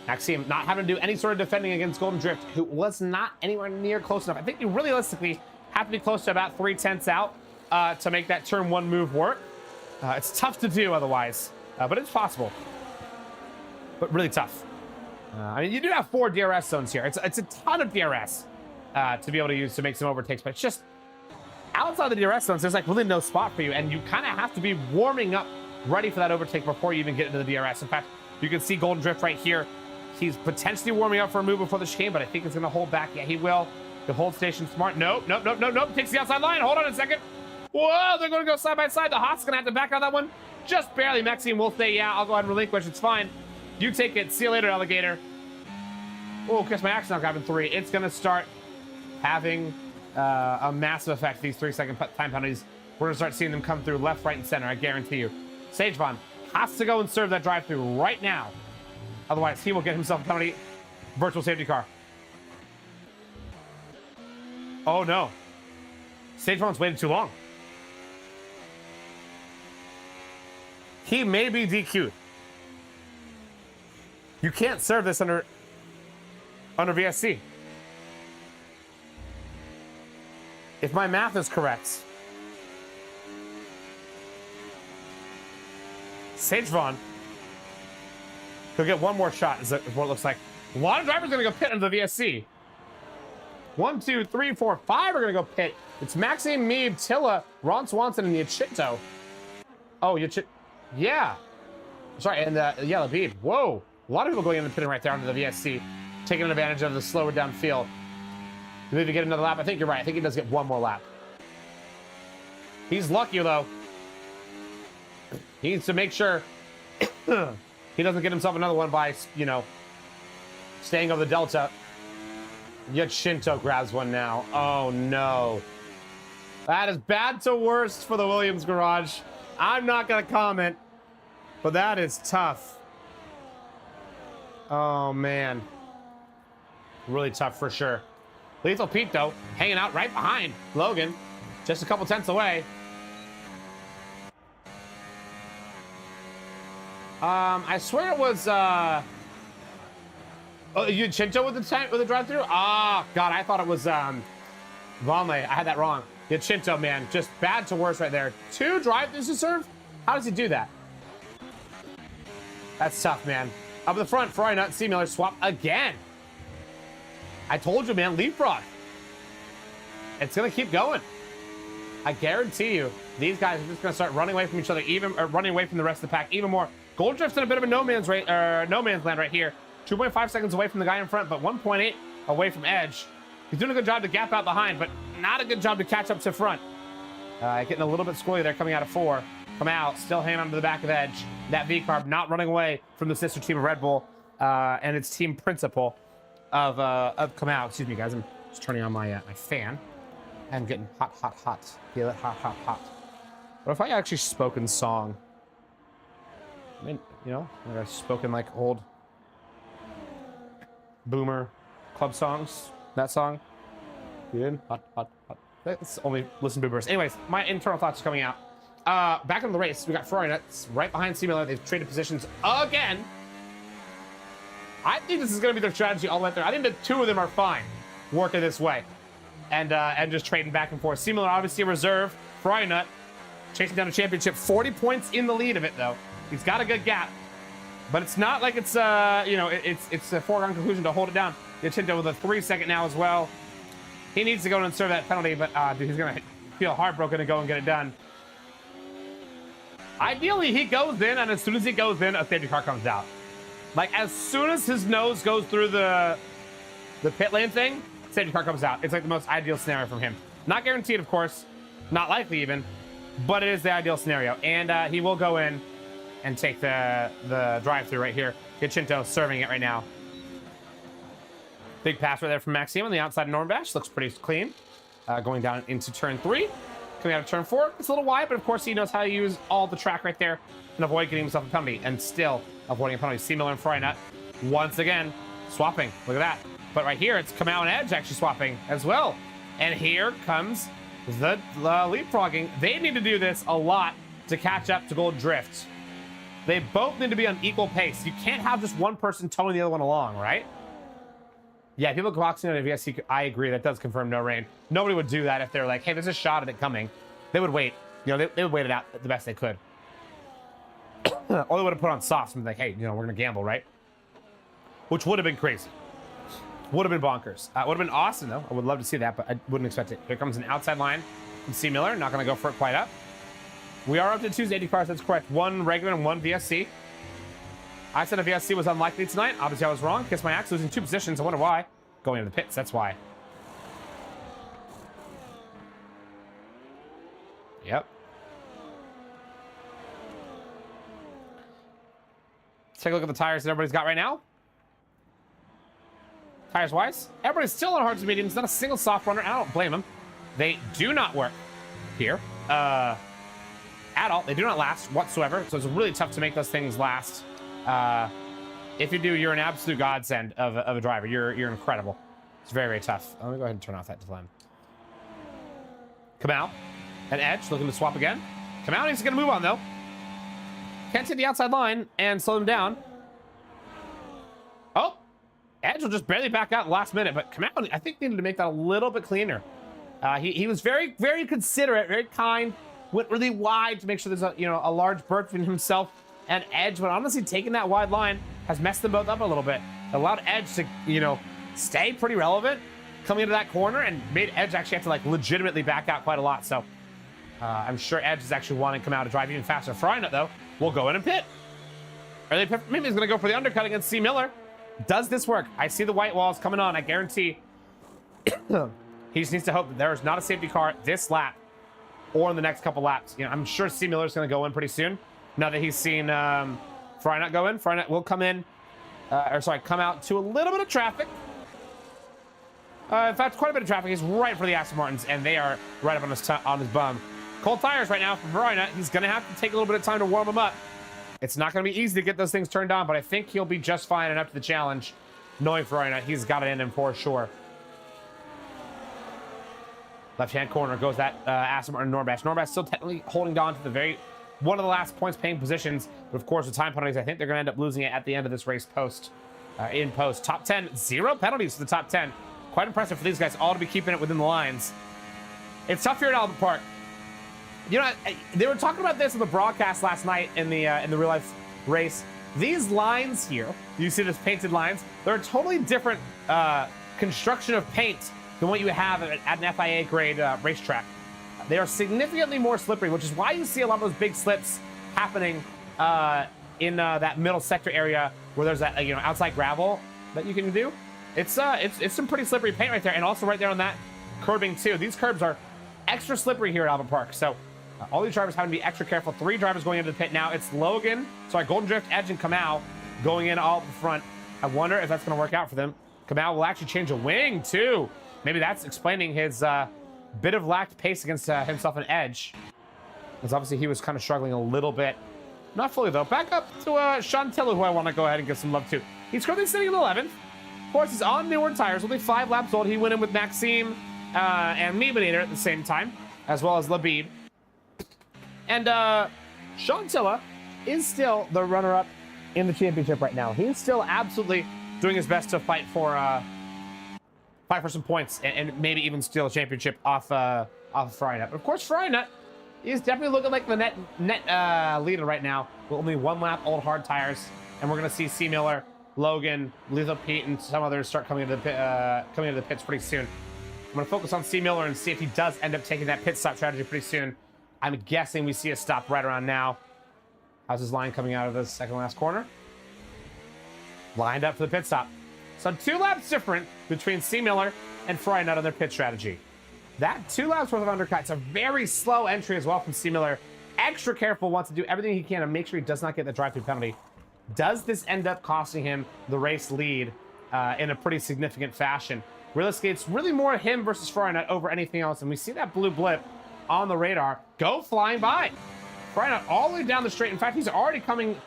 Maxime not having to do any sort of defending against Golden Drift, who was not anywhere near close enough. I think you realistically have to be close to about 3/10 out to make that turn 1 move work. It's tough to do otherwise, but it's possible. But really tough. I mean, you do have 4 DRS zones here. It's a ton of DRS to be able to use to make some overtakes, but it's just outside the DRS zones, there's like really no spot for you, and you kind of have to be warming up ready for that overtake before you even get into the DRS. In fact, you can see Golden Drift right here. He's potentially warming up for a move before the chicane, but I think he's going to hold back. Yeah, he will. The hold station smart. Nope. Takes the outside line. Hold on a second. Whoa, they're going to go side by side. The Haas is going to have to back out that one. Just barely. Maxime will say, yeah, I'll go ahead and relinquish. It's fine. You take it. See you later, alligator. Oh, because my accident having 3. It's going to start having a massive effect. These 3-second time penalties. We're going to start seeing them come through left, right, and center. I guarantee you. Sagevon has to go and serve that drive-through right now. Otherwise, he will get himself a penalty. Virtual safety car. Oh, no. Sagevon's waited too long. He may be DQ'd. You can't serve this under VSC. If my math is correct, Sagevon He'll get one more shot, is what it looks like. A lot of drivers are going to go pit into the VSC. 1, 2, 3, 4, 5 are going to go pit. It's Maxime, Meeb, Tilla, Ron Swanson, and Yachito. Oh, yeah. Sorry, and yeah, Labib. Whoa. A lot of people going in and pitting right there onto the VSC, taking advantage of the slower downfield. Do they get another lap? I think you're right. I think he does get one more lap. He's lucky, though. He needs to make sure he doesn't get himself another one by, you know, staying over the Delta. Yet Shinto grabs one now. Oh, no. That is bad to worst for the Williams garage. I'm not going to comment, but that is tough. Oh, man. Really tough for sure. Lethal Pete, though, hanging out right behind Logan. Just a couple tenths away. I swear it was, oh, you Chinto with the drive-thru? Ah, God, I thought it was, Vonleh. I had that wrong. Yeah, Chinto, man, just bad to worse right there. 2 drive-thrus to serve? How does he do that? That's tough, man. Up in the front, Ferrari Nut, C. Miller swap again. I told you, man, leapfrog. It's gonna keep going. I guarantee you, these guys are just gonna start running away from each other, or running away from the rest of the pack even more. Gold Drift's in a bit of a no man's land right here. 2.5 seconds away from the guy in front, but 1.8 away from Edge. He's doing a good job to gap out behind, but not a good job to catch up to front. Getting a little bit squirrely there coming out of 4. Come out, still hanging on to the back of Edge. That V-Carb not running away from the sister team of Red Bull and its team principal of Come Out. Excuse me, guys. I'm just turning on my my fan. I'm getting hot, hot, hot. Feel it, hot, hot, hot. What if I actually spoke in song? I mean, you know, like I spoken like old boomer club songs. That song. You did? Hot, hot, hot. That's only listen boomers. Anyways, my internal thoughts are coming out. Back in the race, we got Ferrari Nuts right behind C. Miller. They've traded positions again. I think this is going to be their strategy all the way through. I think the 2 of them are fine working this way. And just trading back and forth. C. Miller obviously a reserve. Ferrari Nut chasing down a championship. 40 points in the lead of it, though. He's got a good gap. But it's not like it's, you know, it's a foregone conclusion to hold it down. Yachinto with a 3-second now as well. He needs to go and serve that penalty, but dude, he's going to feel heartbroken to go and get it done. Ideally, he goes in, and as soon as he goes in, a safety car comes out. Like, as soon as his nose goes through the pit lane thing, safety car comes out. It's like the most ideal scenario from him. Not guaranteed, of course. Not likely, even. But it is the ideal scenario. And he will go in and take the drive-thru right here. Yachinto serving it right now. Big pass right there from Maxime on the outside of Nornbash. Looks pretty clean. Going down into turn 3. Coming out of turn 4. It's a little wide, but of course he knows how to use all the track right there and avoid getting himself a penalty. And still avoiding a penalty. C. Miller and Ferrari Nut once again swapping. Look at that. But right here, it's Kamau and Edge actually swapping as well. And here comes the leapfrogging. They need to do this a lot to catch up to Gold Drift. They both need to be on equal pace. You can't have just one person towing the other one along, right? Yeah, people boxing on a VSC, I agree. That does confirm no rain. Nobody would do that if they're like, hey, there's a shot at it coming. They would wait. You know, they would wait it out the best they could. Or they would have put on softs and be like, hey, you know, we're going to gamble, right? Which would have been crazy. Would have been bonkers. Would have been awesome, though. I would love to see that, but I wouldn't expect it. Here comes an outside line from C. Miller. Not going to go for it quite up. We are up to 2 80 cars. That's correct. 1 regular and 1 VSC. I said a VSC was unlikely tonight. Obviously, I was wrong. Kiss my axe, losing 2 positions. I wonder why. Going into the pits. That's why. Yep. Let's take a look at the tires that everybody's got right now. Tires wise, everybody's still on hards and mediums. Not a single soft runner. I don't blame them. They do not work here at all. They do not last whatsoever. So it's really tough to make those things last. If you do, you're an absolute godsend of a driver. You're incredible. It's very, very tough. Let me go ahead and turn off that flame. Come out. And Edge looking to swap again. Come out. He's going to move on, though. Can't take the outside line and slow him down. Oh. Edge will just barely back out in the last minute, but come out, I think, needed to make that a little bit cleaner. He was very, very considerate, very kind, went really wide to make sure there's a large berth between himself and Edge, but honestly, taking that wide line has messed them both up a little bit. Allowed Edge to, you know, stay pretty relevant coming into that corner and made Edge actually have to, like, legitimately back out quite a lot. So I'm sure Edge is actually wanting to come out to drive even faster. Frynut, though, will go in and pit. Maybe he's going to go for the undercut against C. Miller. Does this work? I see the white walls coming on. I guarantee he just needs to hope that there is not a safety car this lap or in the next couple laps. You know, I'm sure C. Miller's going to go in pretty soon. Now that he's seen Frynut go in, Frynut will come in, come out to a little bit of traffic. In fact, quite a bit of traffic. He's right for the Aston Martins, and they are right up on his bum. Cold tires right now for Frynut. He's going to have to take a little bit of time to warm them up. It's not going to be easy to get those things turned on, but I think he'll be just fine and up to the challenge. Knowing Frynut, he's got it in him for sure. Left-hand corner goes that Aston Martin Norbash. Norbash still technically holding on to the one of the last points paying positions, but of course with time penalties, I think they're going to end up losing it at the end of this race in post. Top 10, 0 penalties for the top 10. Quite impressive for these guys all to be keeping it within the lines. It's tough here at Albert Park. You know, they were talking about this in the broadcast last night in the real life race. These lines here, you see these painted lines, they're a totally different construction of paint than what you have at an FIA grade racetrack. They are significantly more slippery, which is why you see a lot of those big slips happening in that middle sector area where there's that outside gravel that you can do. It's some pretty slippery paint right there, and also right there on that curbing too. These curbs are extra slippery here at Albert Park, so all these drivers having to be extra careful. 3 drivers going into the pit now. It's Golden Drift, Edge, and Kamau going in all up front. I wonder if that's going to work out for them. Kamau will actually change a wing too. Maybe that's explaining his bit of lacked pace against himself and Edge. Because obviously he was kind of struggling a little bit. Not fully though. Back up to Sean Tiller, who I want to go ahead and give some love to. He's currently sitting in 11th. Of course, he's on newer tires, only 5 laps old. He went in with Maxime and Meebinator at the same time, as well as Labib. And Sean Tiller is still the runner-up in the championship right now. He's still absolutely doing his best to fight for some points and maybe even steal a championship off Frynut. Of course, Frynut is definitely looking like the net leader right now with only 1 lap old hard tires, and we're going to see C. Miller, Logan, Lethal Pete, and some others start coming into the pits pretty soon. I'm going to focus on C. Miller and see if he does end up taking that pit stop strategy pretty soon. I'm guessing we see a stop right around now. How's his line coming out of the second last corner? Lined up for the pit stop. So 2 laps different between C. Miller and Frynut on their pit strategy. That 2 laps worth of undercut. It's a very slow entry as well from C. Miller. Extra careful, wants to do everything he can to make sure he does not get the drive-through penalty. Does this end up costing him the race lead in a pretty significant fashion? Realistically, it's really more him versus Frynut over anything else, and we see that blue blip on the radar go flying by. Frynut all the way down the straight. In fact, he's already coming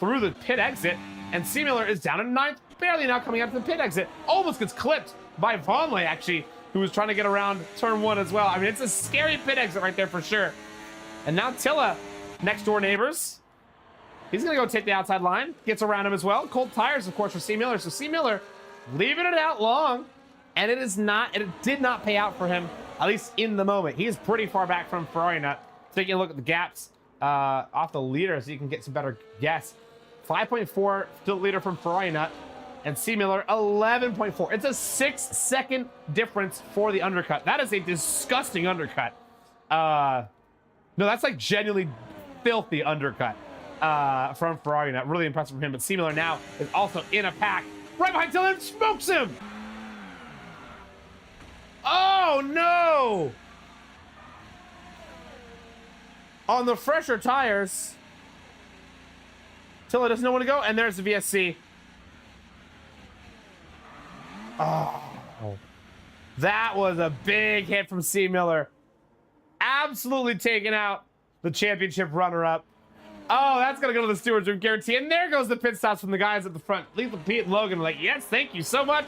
through the pit exit, and C. Miller is down in 9th, barely now coming out to the pit exit. Almost gets clipped by Vonleh, actually, who was trying to get around turn 1 as well. I mean, it's a scary pit exit right there for sure. And now Tilla, next door neighbors. He's going to go take the outside line. Gets around him as well. Cold tires, of course, for C. Miller. So C. Miller leaving it out long. And it did not pay out for him, at least in the moment. He is pretty far back from Frynut. Taking a look at the gaps off the leader so you can get some better guess. 5.4 still leader from Frynut. And C. Miller, 11.4. It's a 6-second difference for the undercut. That is a disgusting undercut. No, that's like genuinely filthy undercut from Frynut. Really impressive from him. But C. Miller now is also in a pack. Right behind Tiller and smokes him. Oh, no. On the fresher tires, Tiller doesn't know where to go. And there's the VSC. Oh, that was a big hit from C. Miller. Absolutely taking out the championship runner-up. Oh, that's going to go to the stewards room, guarantee. And there goes the pit stops from the guys at the front. Lethal Pete and Logan are like, yes, thank you so much.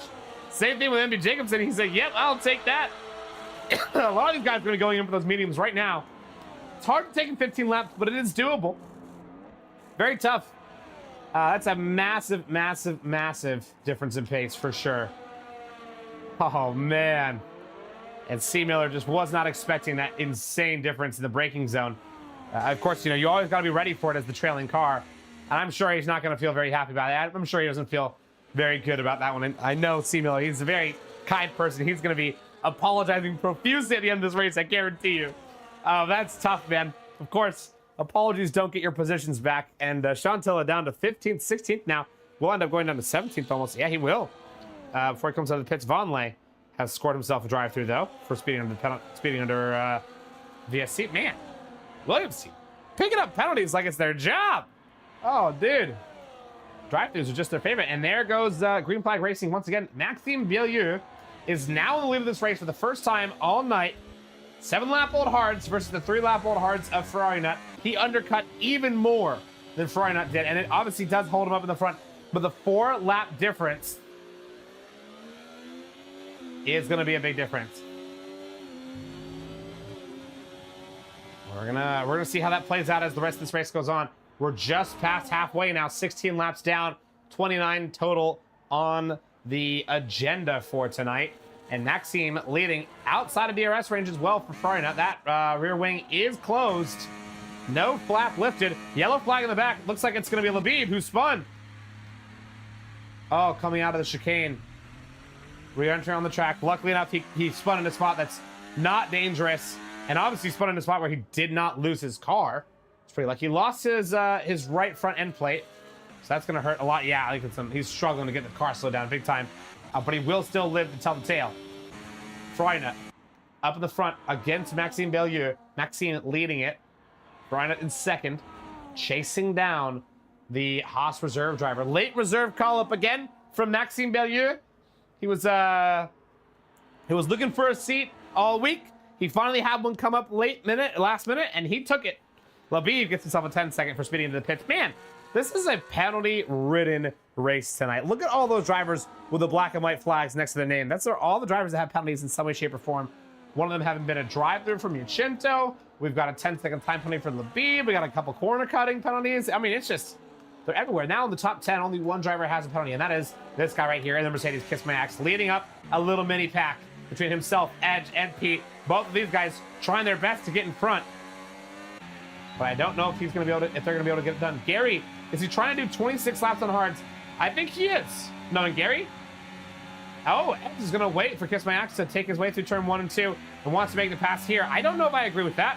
Same thing with MB Jacobson. He said, yep, I'll take that. A lot of these guys are going to be going in for those mediums right now. It's hard to take in 15 laps, but it is doable. Very tough. That's a massive, massive, massive difference in pace for sure. Oh, man. And C. Miller just was not expecting that insane difference in the braking zone. Of course, you always got to be ready for it as the trailing car. And I'm sure he's not going to feel very happy about it. I'm sure he doesn't feel very good about that one. And I know C. Miller, he's a very kind person. He's going to be apologizing profusely at the end of this race, I guarantee you. That's tough, man. Of course, apologies don't get your positions back. And Chantella down to 15th, 16th now. Will end up going down to 17th almost. Yeah, he will. Before he comes out of the pits, Vonleh has scored himself a drive-through, though, for speeding under VSC. Man, Williams picking up penalties like it's their job. Oh, dude. Drive-throughs are just their favorite. And there goes Green Flag Racing once again. Maxime Bielieu is now in the lead of this race for the first time all night. 7-lap-old hards versus the 3-lap-old hards of Ferrari Nut. He undercut even more than Ferrari Nut did. And it obviously does hold him up in the front. But the 4-lap difference is going to be a big difference. We're gonna see how that plays out as the rest of this race goes on. We're just past halfway now, 16 laps down, 29 total on the agenda for tonight. And Maxime leading outside of DRS range as well for Ferrari. Now that rear wing is closed. No flap lifted. Yellow flag in the back. Looks like it's going to be Labib who spun. Oh, coming out of the chicane. Re-entry on the track. Luckily enough, he spun in a spot that's not dangerous. And obviously spun in a spot where he did not lose his car. It's pretty lucky. He lost his right front end plate. So that's going to hurt a lot. Yeah, I think he's struggling to get the car slowed down big time. But he will still live to tell the tale. Ferrari Nut up in the front against Maxime Bielieu. Maxime leading it. Ferrari Nut in second. Chasing down the Haas reserve driver. Late reserve call up again from Maxime Bielieu. He was looking for a seat all week. He finally had one come up last minute, and he took it. Labib gets himself a 10-second for speeding into the pits. Man, this is a penalty-ridden race tonight. Look at all those drivers with the black and white flags next to their name. That's all the drivers that have penalties in some way, shape, or form. One of them having been a drive-through from Mucento. We've got a 10-second time penalty for Labib. We got a couple corner cutting penalties. I mean, it's just, they're everywhere. Now in the top 10, only one driver has a penalty, and that is this guy right here in the Mercedes Kiss My Axe, leading up a little mini pack between himself, Edge, and Pete. Both of these guys trying their best to get in front. But I don't know if he's going to be able to, if they're going to be able to get it done. Gary, is he trying to do 26 laps on hards? I think he is. No, and Gary? Oh, Edge is going to wait for Kiss My Axe to take his way through turn 1 and 2 and wants to make the pass here. I don't know if I agree with that.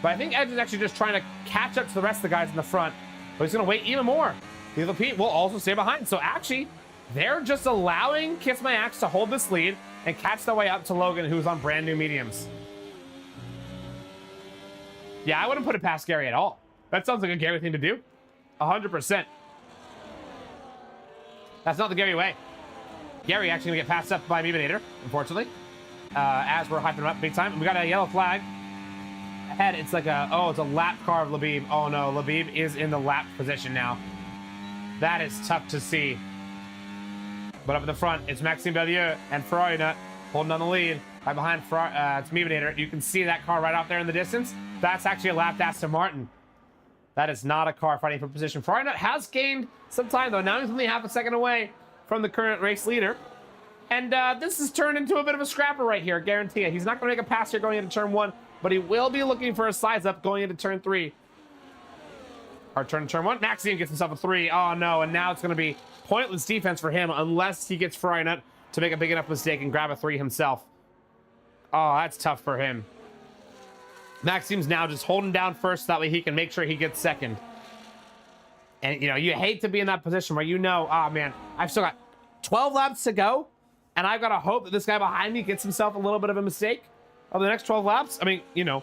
But I think Edge is actually just trying to catch up to the rest of the guys in the front. But he's going to wait even more. The other Pete will also stay behind. So actually, they're just allowing Kiss My Axe to hold this lead and catch their way up to Logan, who's on brand new mediums. Yeah, I wouldn't put it past Gary at all. That sounds like a Gary thing to do. 100%. That's not the Gary way. Gary actually gonna get passed up by Mebinator, unfortunately. As we're hyping him up big time. We got a yellow flag. Ahead, it's like it's a lap car of Labib. Oh no, Labib is in the lap position now. That is tough to see. But up in the front, it's Maxime Bielieu and Ferrari Nut holding on the lead. Right behind it's Mebinator. You can see that car right off there in the distance. That's actually a lapped Aston Martin. That is not a car fighting for position. Ferrari Nut has gained some time, though. Now he's only half a second away from the current race leader. And this has turned into a bit of a scrapper right here, I guarantee you. He's not going to make a pass here going into turn 1, but he will be looking for a size up going into turn 3. Or turn 1. Maxime gets himself a 3. Oh, no. And now it's going to be pointless defense for him unless he gets Ferrari Nut to make a big enough mistake and grab a 3 himself. Oh, that's tough for him. Maxime's now just holding down first. That way he can make sure he gets second. And, you know, you hate to be in that position where you know, oh, man, I've still got 12 laps to go. And I've got to hope that this guy behind me gets himself a little bit of a mistake over the next 12 laps. I mean, you know,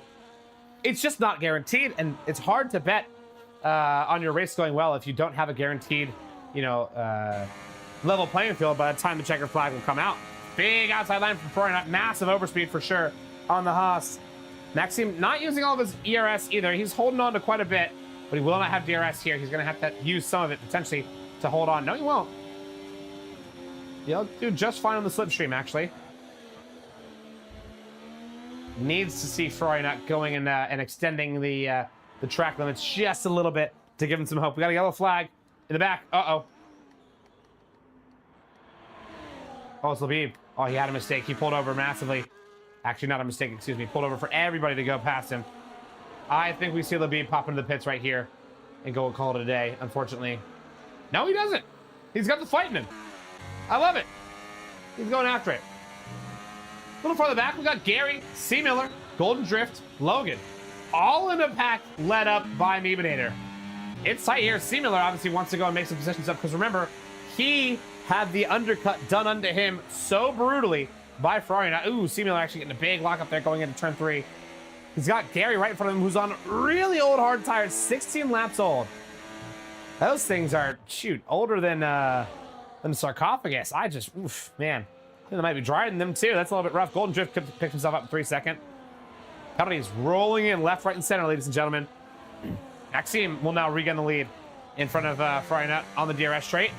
it's just not guaranteed. And it's hard to bet on your race going well if you don't have a guaranteed, you know, level playing field by the time the checker flag will come out. Big outside line from Ferrari, not massive overspeed for sure on the Haas. Maxime not using all of his ERS either. He's holding on to quite a bit, but he will not have DRS here. He's going to have to use some of it potentially to hold on. No, he won't. He'll do just fine on the slipstream, actually. Needs to see Ferrari not going and extending the track limits just a little bit to give him some hope. We got a yellow flag in the back. Uh-oh. Oh, it's Labib. Oh, he had a mistake. He pulled over massively. Actually, not a mistake, excuse me. Pulled over for everybody to go past him. I think we see Labib pop into the pits right here and go and call it a day, unfortunately. No, he doesn't. He's got the fight in him. I love it. He's going after it. A little farther back, we got Gary, C. Miller, Golden Drift, Logan. All in a pack led up by Meebinator. It's tight here. C. Miller obviously wants to go and make some positions up because remember, he had the undercut done unto him so brutally by Ferrari. Now, ooh, C. Miller actually getting a big lock up there going into turn 3. He's got Gary right in front of him who's on really old hard tires, 16 laps old. Those things are, shoot, older than sarcophagus. Oof, man. I think they might be drier than them too. That's a little bit rough. Golden Drift picks himself up in 3 seconds. Penalties rolling in left, right, and center, ladies and gentlemen. Maxime will now regain the lead in front of Ferrari on the DRS straight.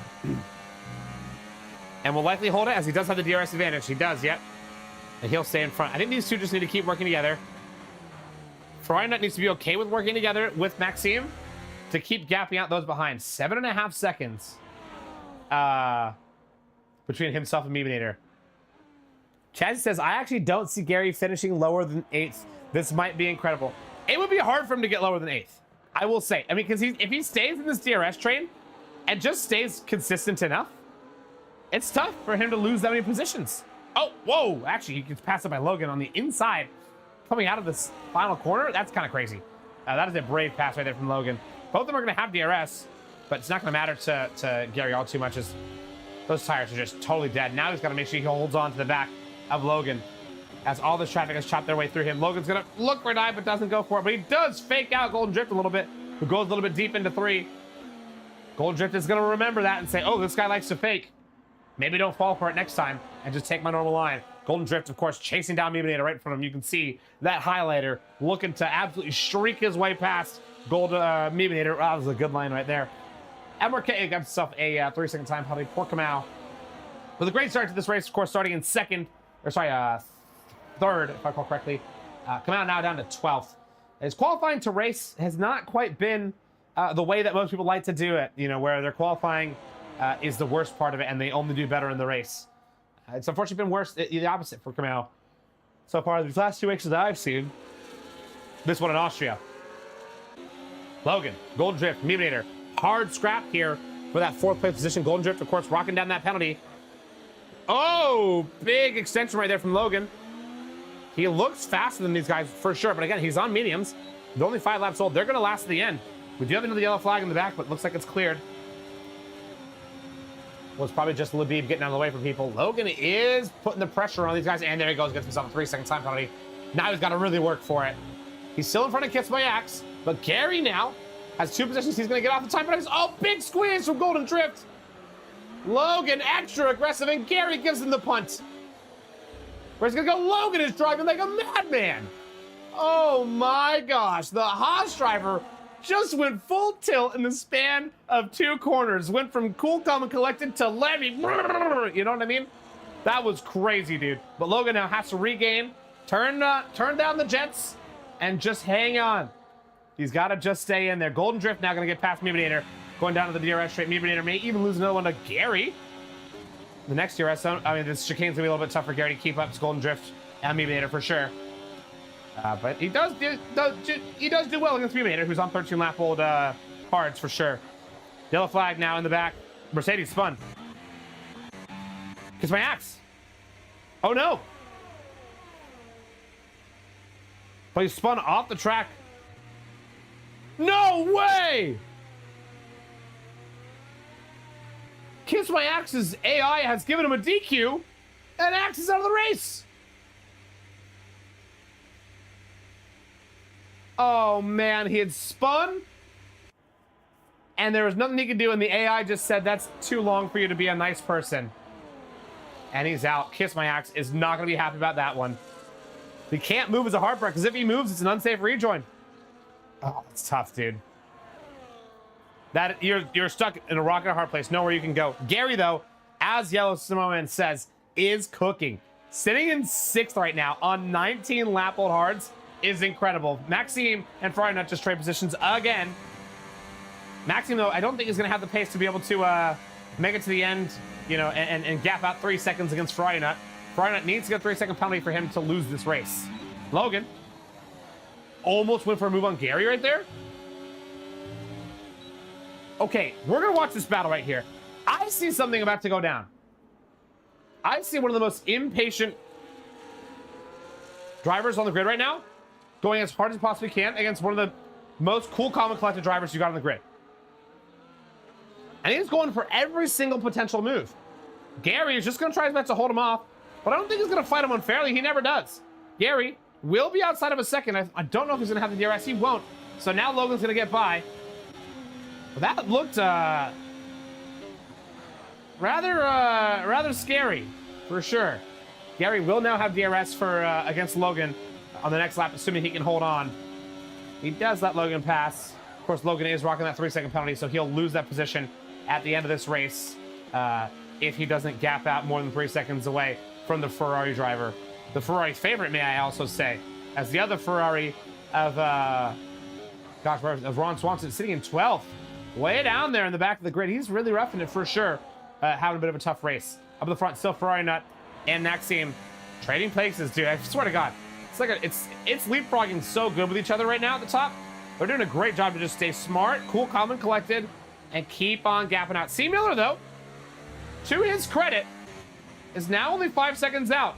And will likely hold it as he does have the DRS advantage. He does, yep. And he'll stay in front. I think these two just need to keep working together. Ferrari needs to be okay with working together with Maxime to keep gapping out those behind. 7.5 seconds between himself and Meebinator. Chaz says, I actually don't see Gary finishing lower than 8th. This might be incredible. It would be hard for him to get lower than 8th. I will say. I mean, because if he stays in this DRS train and just stays consistent enough, it's tough for him to lose that many positions. Oh, whoa. Actually, he gets passed up by Logan on the inside. Coming out of this final corner, that's kind of crazy. That is a brave pass right there from Logan. Both of them are going to have DRS, but it's not going to matter to Gary all too much as those tires are just totally dead. Now he's got to make sure he holds on to the back of Logan as all this traffic has chopped their way through him. Logan's going to look for an eye, but doesn't go for it. But he does fake out Golden Drift a little bit, who goes a little bit deep into 3. Golden Drift is going to remember that and say, oh, this guy likes to fake. Maybe don't fall for it next time and just take my normal line. Golden Drift, of course, chasing down Meebinator right in front of him. You can see that highlighter looking to absolutely shriek his way past Meebinator. Wow, that was a good line right there. MRL F2 got himself a 3-second time penalty. Poor Kamau. With a great start to this race, of course, starting in third, if I recall correctly. Kamau now down to 12th. His qualifying to race has not quite been the way that most people like to do it, you know, where their qualifying is the worst part of it and they only do better in the race. It's unfortunately been worse, the opposite for Kamau. So far, these last 2 races that I've seen, this one in Austria. Logan, Golden Drift, Meebinator. Hard scrap here for that 4th place position. Golden Drift, of course, rocking down that penalty. Oh, big extension right there from Logan. He looks faster than these guys for sure, but again, he's on mediums. They're only 5 laps old. They're going to last to the end. We do have another yellow flag in the back, but looks like it's cleared. Well, it's probably just Labib getting out of the way for people. Logan is putting the pressure on these guys, and there he goes, gets himself a 3-second time penalty. Now he's got to really work for it. He's still in front of Kiss My Axe, but Gary now has 2 positions. He's going to get off the time penalties. Oh, big squeeze from Golden Drift. Logan extra aggressive, and Gary gives him the punt. Where's he going to go? Logan is driving like a madman. Oh my gosh, the Haas driver just went full tilt in the span of 2 corners. Went from cool, calm, and collected to Levy. You know what I mean? That was crazy, dude. But Logan now has to regain, turn down the jets, and just hang on. He's got to just stay in there. Golden Drift now going to get past Meebinator, going down to the DRS straight. Meebinator may even lose another one to Gary. The next DRS zone, I mean, this chicane's going to be a little bit tough for Gary to keep up. It's Golden Drift and Meebinator for sure. But he does do well against Meebinator, who's on 13-lap-old hards for sure. Yellow flag now in the back. Mercedes spun. Kiss My Axe. Oh, no. But he spun off the track. No way! Kiss My Axe's AI has given him a DQ, and Axe is out of the race. Oh, man, he had spun, and there was nothing he could do, and the AI just said, that's too long for you to be a nice person. And he's out. Kiss My Axe is not going to be happy about that one. He can't move as a hard break, because if he moves, it's an unsafe rejoin. Oh, it's tough, dude. That you're stuck in a rock and a hard place, nowhere you can go. Gary, though, as Yellow Samoan says, is cooking. Sitting in 6th right now on 19 lap-old hards is incredible. Maxime and Ferrari not just trade positions again. Maxime, though, I don't think he's going to have the pace to be able to make it to the end, you know, and gap out 3 seconds against Ferrari Nut. Ferrari Nut needs to get a 3-second penalty for him to lose this race. Logan almost went for a move on Gary right there. Okay, we're going to watch this battle right here. I see something about to go down. I see one of the most impatient drivers on the grid right now going as hard as he possibly can against one of the most cool, calm, and collected drivers you got on the grid. And he's going for every single potential move. Gary is just going to try his best to hold him off, but I don't think he's going to fight him unfairly. He never does. Gary will be outside of a second. I don't know if he's going to have the DRS. He won't. So now Logan's going to get by. But that looked rather scary, for sure. Gary will now have DRS for against Logan on the next lap, assuming he can hold on. He does let Logan pass. Of course, Logan is rocking that 3-second penalty, so he'll lose that position at the end of this race if he doesn't gap out more than 3 seconds away from the Ferrari driver. The Ferrari favorite, may I also say, as the other Ferrari of, of Ron Swanson sitting in 12th. Way down there in the back of the grid. He's really roughing it for sure. Having a bit of a tough race. Up in the front, still Ferrari Nut and Maxime trading places, dude. I swear to God. It's like it's leapfrogging so good with each other right now at the top. They're doing a great job to just stay smart, cool, calm, and collected, and keep on gapping out. C. Miller, though, to his credit, is now only 5 seconds out.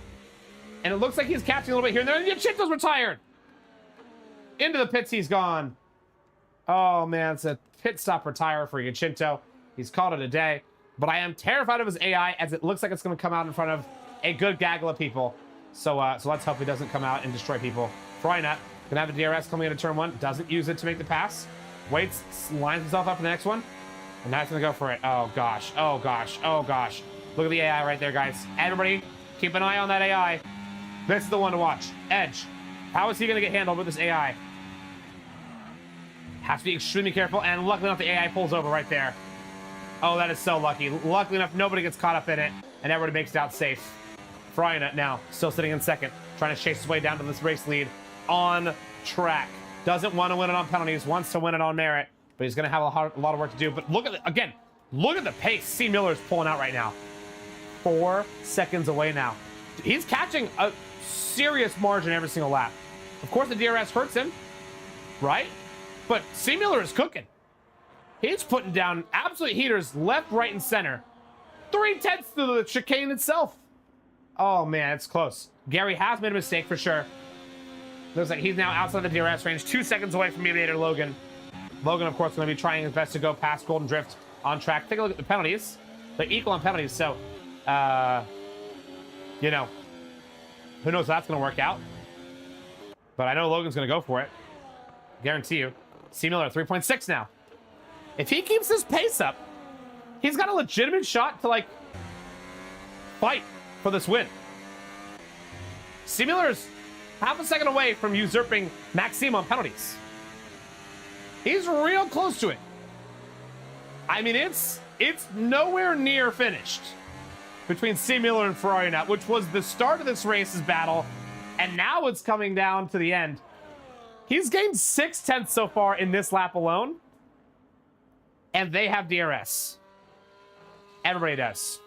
And it looks like he's catching a little bit here and there. And Yachinto's retired. Into the pits he's gone. Oh, man, it's a pit stop retire for Yachinto. He's called it a day. But I am terrified of his AI, as it looks like it's going to come out in front of a good gaggle of people. So let's hope he doesn't come out and destroy people. Frynut can have a DRS coming into turn 1. Doesn't use it to make the pass. Waits, lines himself up for the next one. And now he's going to go for it. Oh, gosh. Oh, gosh. Oh, gosh. Look at the AI right there, guys. Everybody, keep an eye on that AI. This is the one to watch. Edge. How is he going to get handled with this AI? Has to be extremely careful. And luckily enough, the AI pulls over right there. Oh, that is so lucky. Luckily enough, nobody gets caught up in it. And everybody makes it out safe. Frynut now, still sitting in second. Trying to chase his way down to this race lead on track. Doesn't want to win it on penalties. Wants to win it on merit. But he's going to have a lot of work to do. But look at it. Again, look at the pace C. Miller's pulling out right now. 4 seconds away now. He's catching a serious margin every single lap. Of course, the DRS hurts him, right? But C. Miller is cooking. He's putting down absolute heaters left, right, and center. 3/10 through the chicane itself. Oh, man, it's close. Gary has made a mistake for sure. Looks like he's now outside the DRS range, 2 seconds away from mediator Logan. Logan, of course, going to be trying his best to go past Golden Drift on track. Take a look at the penalties. They're equal on penalties, so, you know, who knows how that's going to work out. But I know Logan's going to go for it. Guarantee you. C. Miller, 3.6 now. If he keeps this pace up, he's got a legitimate shot to, like, fight for this win. C. Miller's half a second away from usurping Maxime on penalties. He's real close to it. I mean, it's nowhere near finished between C. Miller and Ferrari Nut, which was the start of this race's battle, and now it's coming down to the end. He's gained 6/10 so far in this lap alone, and they have DRS. Everybody does.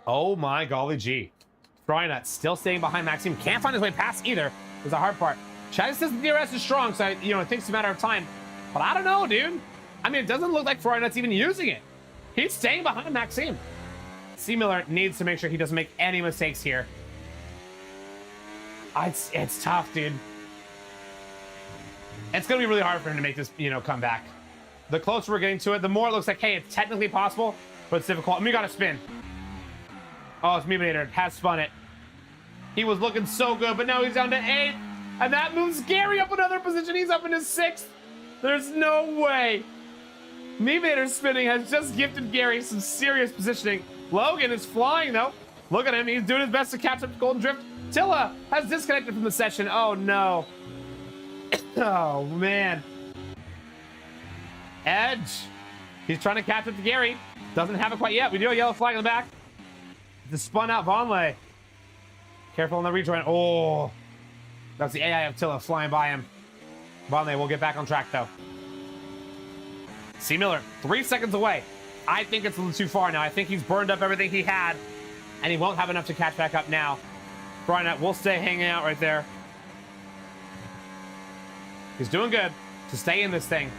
Oh my golly gee. Frynut still staying behind Maxime. Can't find his way past either. Is the hard part. Chaz says the DRS is strong, so it thinks it's a matter of time. But I don't know, dude. I mean, it doesn't look like Frynut's even using it. He's staying behind Maxime. C. Miller needs to make sure he doesn't make any mistakes here. It's tough, dude. It's going to be really hard for him to make this, come back. The closer we're getting to it, the more it looks like, hey, it's technically possible, but it's difficult. And we got to spin. Oh, it's Mediator. Has spun it. He was looking so good, but now he's down to 8th. And that moves Gary up another position. He's up into 6th. There's no way. Mediator's spinning has just gifted Gary some serious positioning. Logan is flying, though. Look at him. He's doing his best to catch up to Golden Drift. Tilla has disconnected from the session. Oh, no. Oh, man. Edge. He's trying to catch up to Gary. Doesn't have it quite yet. We do a yellow flag in the back. The spun out Vonleh. Careful on the rejoin. Oh. That's the AI of Tilla flying by him. Vonleh will get back on track, though. C. Miller, 3 seconds away. I think it's a little too far now. I think he's burned up everything he had. and he won't have enough to catch back up now. Ferrari will stay hanging out right there. He's doing good to stay in this thing.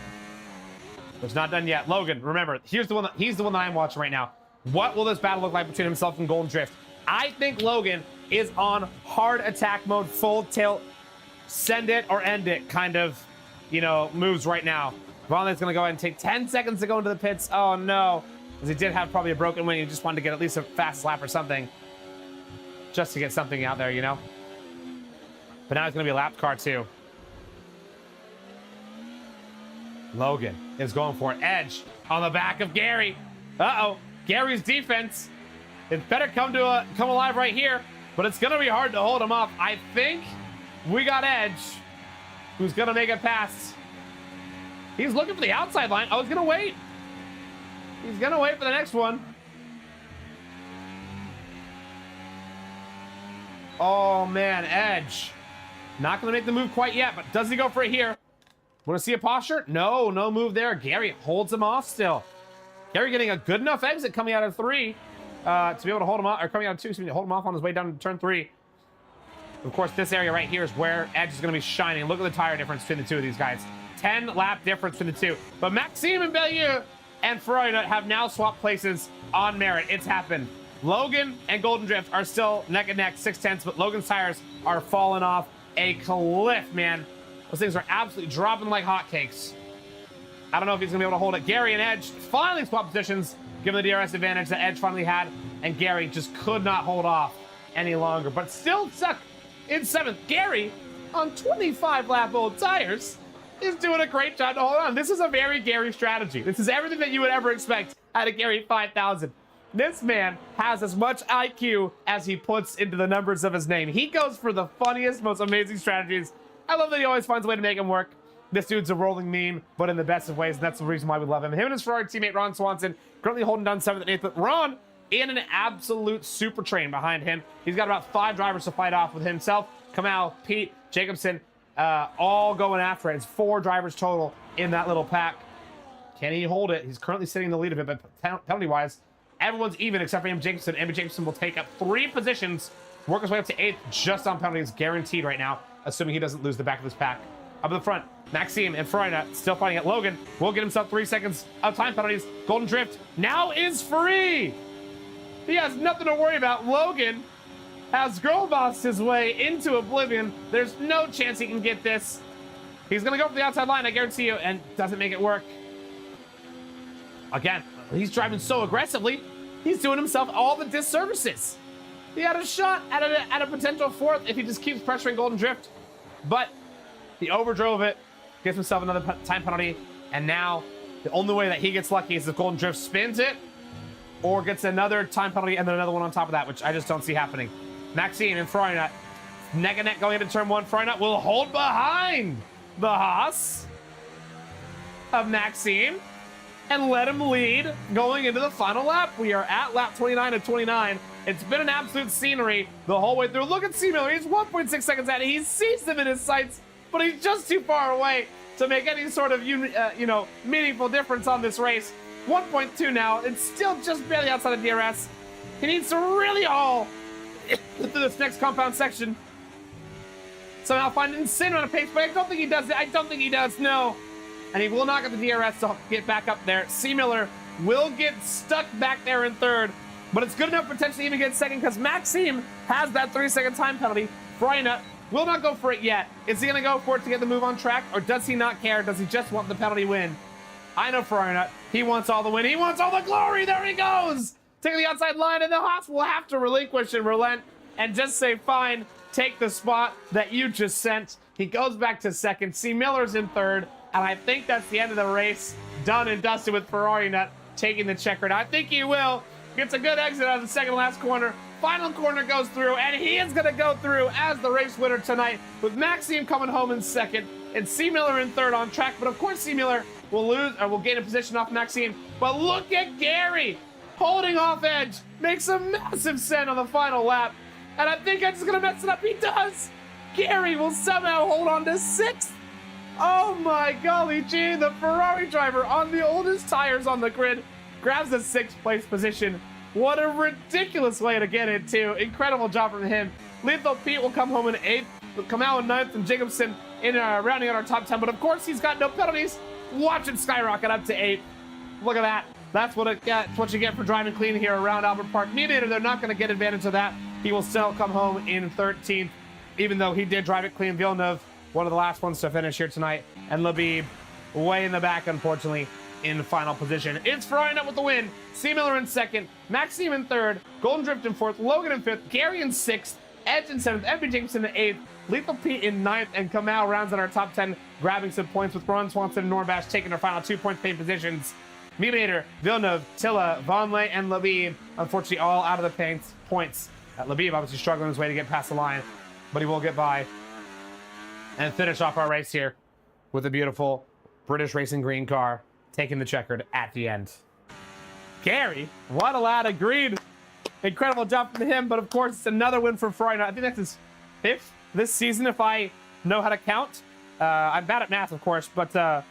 But it's not done yet. Logan, remember, he's the one that I'm watching right now. What will this battle look like between himself and Golden Drift? I think Logan is on hard attack mode, full tilt, send it or end it kind of, moves right now. Vonleh's going to go ahead and take 10 seconds to go into the pits. Oh, no. Because he did have probably a broken wing. He just wanted to get at least a fast lap or something. Just to get something out there, But now it's going to be a lap car, too. Logan is going for an edge on the back of Gary. Uh-oh. Gary's defense. It better come alive right here. But it's going to be hard to hold him off. I think we got Edge, who's going to make it past. He's looking for the outside line. Oh, he's going to wait. He's going to wait for the next one. Oh, man, Edge. Not going to make the move quite yet, but does he go for it here? Want to see a posture? No move there. Gary holds him off still. Gary getting a good enough exit coming out of 3 to be able to hold him off, or coming out of 2, excuse me, to hold him off on his way down to turn 3. Of course, this area right here is where Edge is going to be shining. Look at the tire difference between the two of these guys. 10 lap difference between the two. But Maxime and Bellieu and Ferrari have now swapped places on merit. It's happened. Logan and Golden Drift are still neck and neck, 6/10, but Logan's tires are falling off a cliff, man. Those things are absolutely dropping like hotcakes. I don't know if he's going to be able to hold it. Gary and Edge finally swap positions, given the DRS advantage that Edge finally had, and Gary just could not hold off any longer, but still stuck in 7th. Gary, on 25-lap-old tires, is doing a great job to hold on. This is a very Gary strategy. This is everything that you would ever expect out of Gary 5000. This man has as much IQ as he puts into the numbers of his name. He goes for the funniest, most amazing strategies. I love that he always finds a way to make them work. This dude's a rolling meme, but in the best of ways, and that's the reason why we love him. Him and his Ferrari teammate, Ron Swanson, currently holding down 7th and 8th, but Ron in an absolute super train behind him. He's got about 5 drivers to fight off with himself. Kamal, Pete, Jacobson, all going after it. It's 4 drivers total in that little pack. Can he hold it? He's currently sitting in the lead of it, but penalty-wise, everyone's even except for Amy Jacobson. Amy Jacobson will take up 3 positions, work his way up to 8th just on penalties, guaranteed right now, assuming he doesn't lose the back of this pack. Up in the front, Maxime and Ferrari still fighting at Logan. Will get himself 3 seconds of time penalties. Golden Drift now is free. He has nothing to worry about. Logan has girl bossed his way into oblivion. There's no chance he can get this. He's going to go for the outside line, I guarantee you, and doesn't make it work. Again, he's driving so aggressively, he's doing himself all the disservices. He had a shot at a potential 4th if he just keeps pressuring Golden Drift, but he overdrove it, gives himself another time penalty, and now the only way that he gets lucky is if Golden Drift spins it or gets another time penalty and then another one on top of that, which I just don't see happening. Maxime and Ferrari neck and neck going into turn 1. Ferrari will hold behind the Haas of Maxime and let him lead going into the final lap. We are at lap 29 of 29. It's been an absolute scenery the whole way through. Look at C. Miller. He's 1.6 seconds out. He sees them in his sights, but he's just too far away to make any sort of meaningful difference on this race. 1.2 now. It's still just barely outside of DRS. He needs to really haul through this next compound section. Somehow find an insane amount of pace, but I don't think he does it. I don't think he does, no. And he will not get the DRS to get back up there. C. Miller will get stuck back there in 3rd, but it's good enough to potentially even get 2nd because Maxime has that 3-second time penalty. Ferrari will not go for it yet. Is he going to go for it to get the move on track, or does he not care? Does he just want the penalty win? I know Ferrari he wants all the win. He wants all the glory. There he goes. Taking the outside line, and the Haas will have to relinquish and relent and just say, fine, take the spot that you just sent. He goes back to 2nd. C. Miller's in 3rd, and I think that's the end of the race. Done and dusted with Ferrari taking the checker. I think he will. Gets a good exit out of the 2nd last corner. Final corner goes through, and he is going to go through as the race winner tonight, with Maxime coming home in 2nd and C. Miller in 3rd on track. But of course, C. Miller will lose or will gain a position off Maxime. But look at Gary holding off Edge. Makes a massive send on the final lap. And I think Edge is going to mess it up. He does. Gary will somehow hold on to 6th. Oh my golly gee, the Ferrari driver on the oldest tires on the grid grabs the 6th place position. What a ridiculous way to get it, too. Incredible job from him. Lethal Pete will come home in 8th. Will come out in 9th, and Jacobson in rounding out our top 10. But of course, he's got no penalties. Watch it skyrocket up to 8th. Look at that. That's what what you get for driving clean here around Albert Park. Mediator, they're not going to get advantage of that. He will still come home in 13th, even though he did drive it clean. Villeneuve, one of the last ones to finish here tonight. And Labib, way in the back, unfortunately, in final position. It's Freudenut with the win. C. Miller in 2nd. Maxime in 3rd. Golden Drift in 4th. Logan in 5th. Gary in 6th. Edge in 7th. MB Jacobson in 8th. Lethal Pete in 9th. And Kamau rounds out our top 10, grabbing some points with Ron Swanson and Norbash taking their final 2 points paid positions. Mediator, Villeneuve, Tilla, Vonleh, and Labib, unfortunately, all out of the points. Labib obviously struggling his way to get past the line, but he will get by and finish off our race here with a beautiful British Racing green car taking the checkered at the end. Gary, what a lad, agreed. Incredible job from him, but of course, it's another win for Freudenut. I think that's his 5th this season, if I know how to count. I'm bad at math, of course, but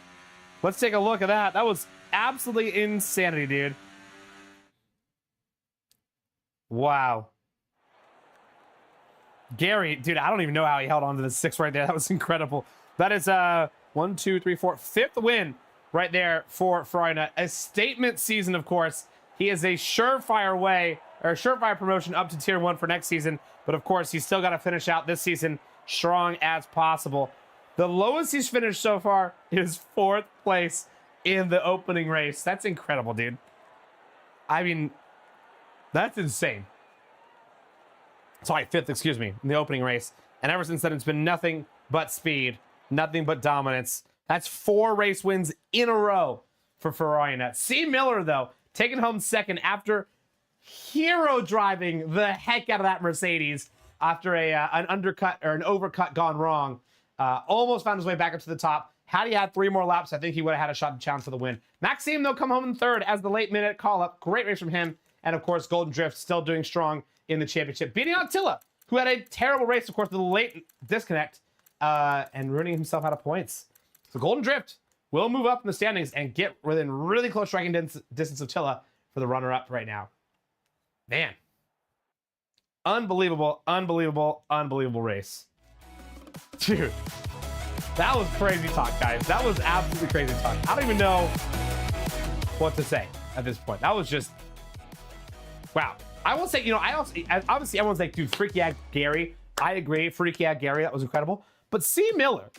let's take a look at that. That was absolutely insanity, dude. Wow. Gary, dude, I don't even know how he held on to the 6 right there. That was incredible. That is 1, 2, 3, 4, 5th win right there for Freudenut. A statement season, of course. He is a surefire promotion up to Tier 1 for next season. But of course, he's still got to finish out this season strong as possible. The lowest he's finished so far is 4th place in the opening race. That's incredible, dude. I mean, that's insane. Sorry, 5th, excuse me, in the opening race. And ever since then, it's been nothing but speed, nothing but dominance. That's 4 race wins in a row for Freudenut. C. Miller, though, taking home 2nd after hero driving the heck out of that Mercedes after an undercut or an overcut gone wrong. Almost found his way back up to the top. Had he had 3 more laps, I think he would have had a shot to challenge for the win. Maxime, though, come home in 3rd as the late-minute call-up. Great race from him. And, of course, Golden Drift still doing strong in the championship. Beating out Tilla, who had a terrible race, of course, with a late disconnect and ruining himself out of points. So Golden Drift will move up in the standings and get within really close striking distance of Tilla for the runner-up right now. Man. Unbelievable, unbelievable, unbelievable race. Dude. That was crazy talk, guys. That was absolutely crazy talk. I don't even know what to say at this point. That was just... Wow. I will say, you know, obviously everyone's like, dude, freaky out Gary. I agree, freaky out Gary. That was incredible. But C. Miller,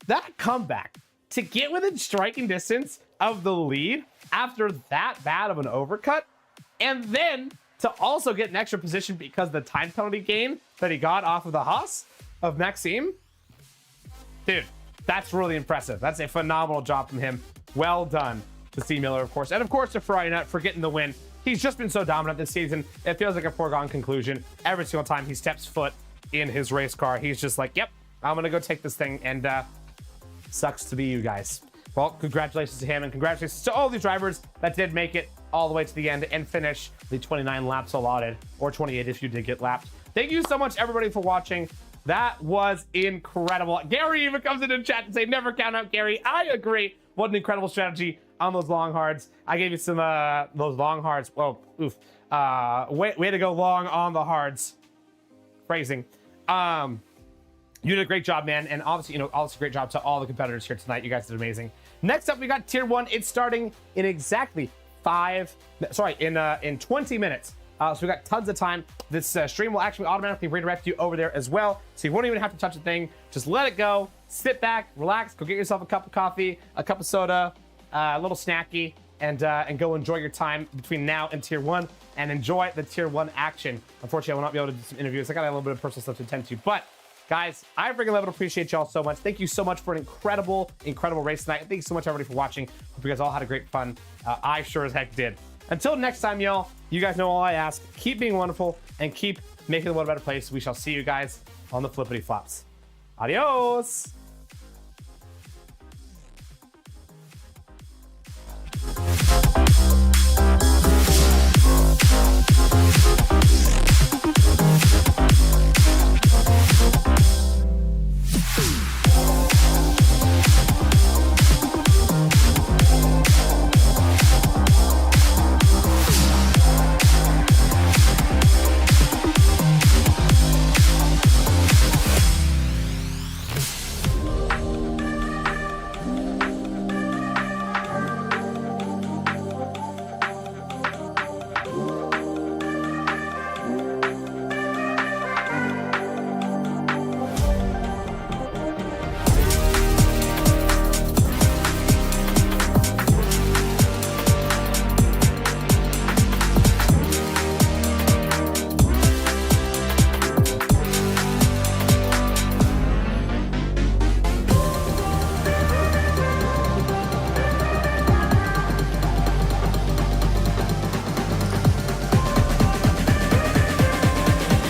that comeback to get within striking distance of the lead after that bad of an overcut, and then to also get an extra position because of the time penalty gain that he got off of the Haas of Maxime. Dude, that's really impressive. That's a phenomenal job from him. Well done to C. Miller, of course. And of course to Freudenut for getting the win. He's just been so dominant this season. It feels like a foregone conclusion. Every single time he steps foot in his race car, he's just like, yep, I'm going to go take this thing. And sucks to be you guys. Well, congratulations to him and congratulations to all these drivers that did make it all the way to the end and finish the 29 laps allotted, or 28 if you did get lapped. Thank you so much, everybody, for watching. That was incredible. Gary even comes into the chat and say, never count out Gary. I agree. What an incredible strategy on those long hards. I gave you some those long hards. Whoa, oof. Way to go long on the hards. Phrasing. You did a great job, man. And obviously, you know, also great job to all the competitors here tonight. You guys did amazing. Next up, we got Tier 1. It's starting in exactly 20 minutes. So we got tons of time. This stream will actually automatically redirect you over there as well. So you won't even have to touch a thing. Just let it go. Sit back, relax, go get yourself a cup of coffee, a cup of soda, a little snacky, and go enjoy your time between now and Tier 1 and enjoy the Tier 1 action. Unfortunately, I will not be able to do some interviews. I got a little bit of personal stuff to attend to. But guys, I freaking love it. Appreciate y'all so much. Thank you so much for an incredible, incredible race tonight. Thank you so much, everybody, for watching. Hope you guys all had a great fun. I sure as heck did. Until next time, y'all, you guys know all I ask. Keep being wonderful and keep making the world a better place. We shall see you guys on the flippity flops. Adios.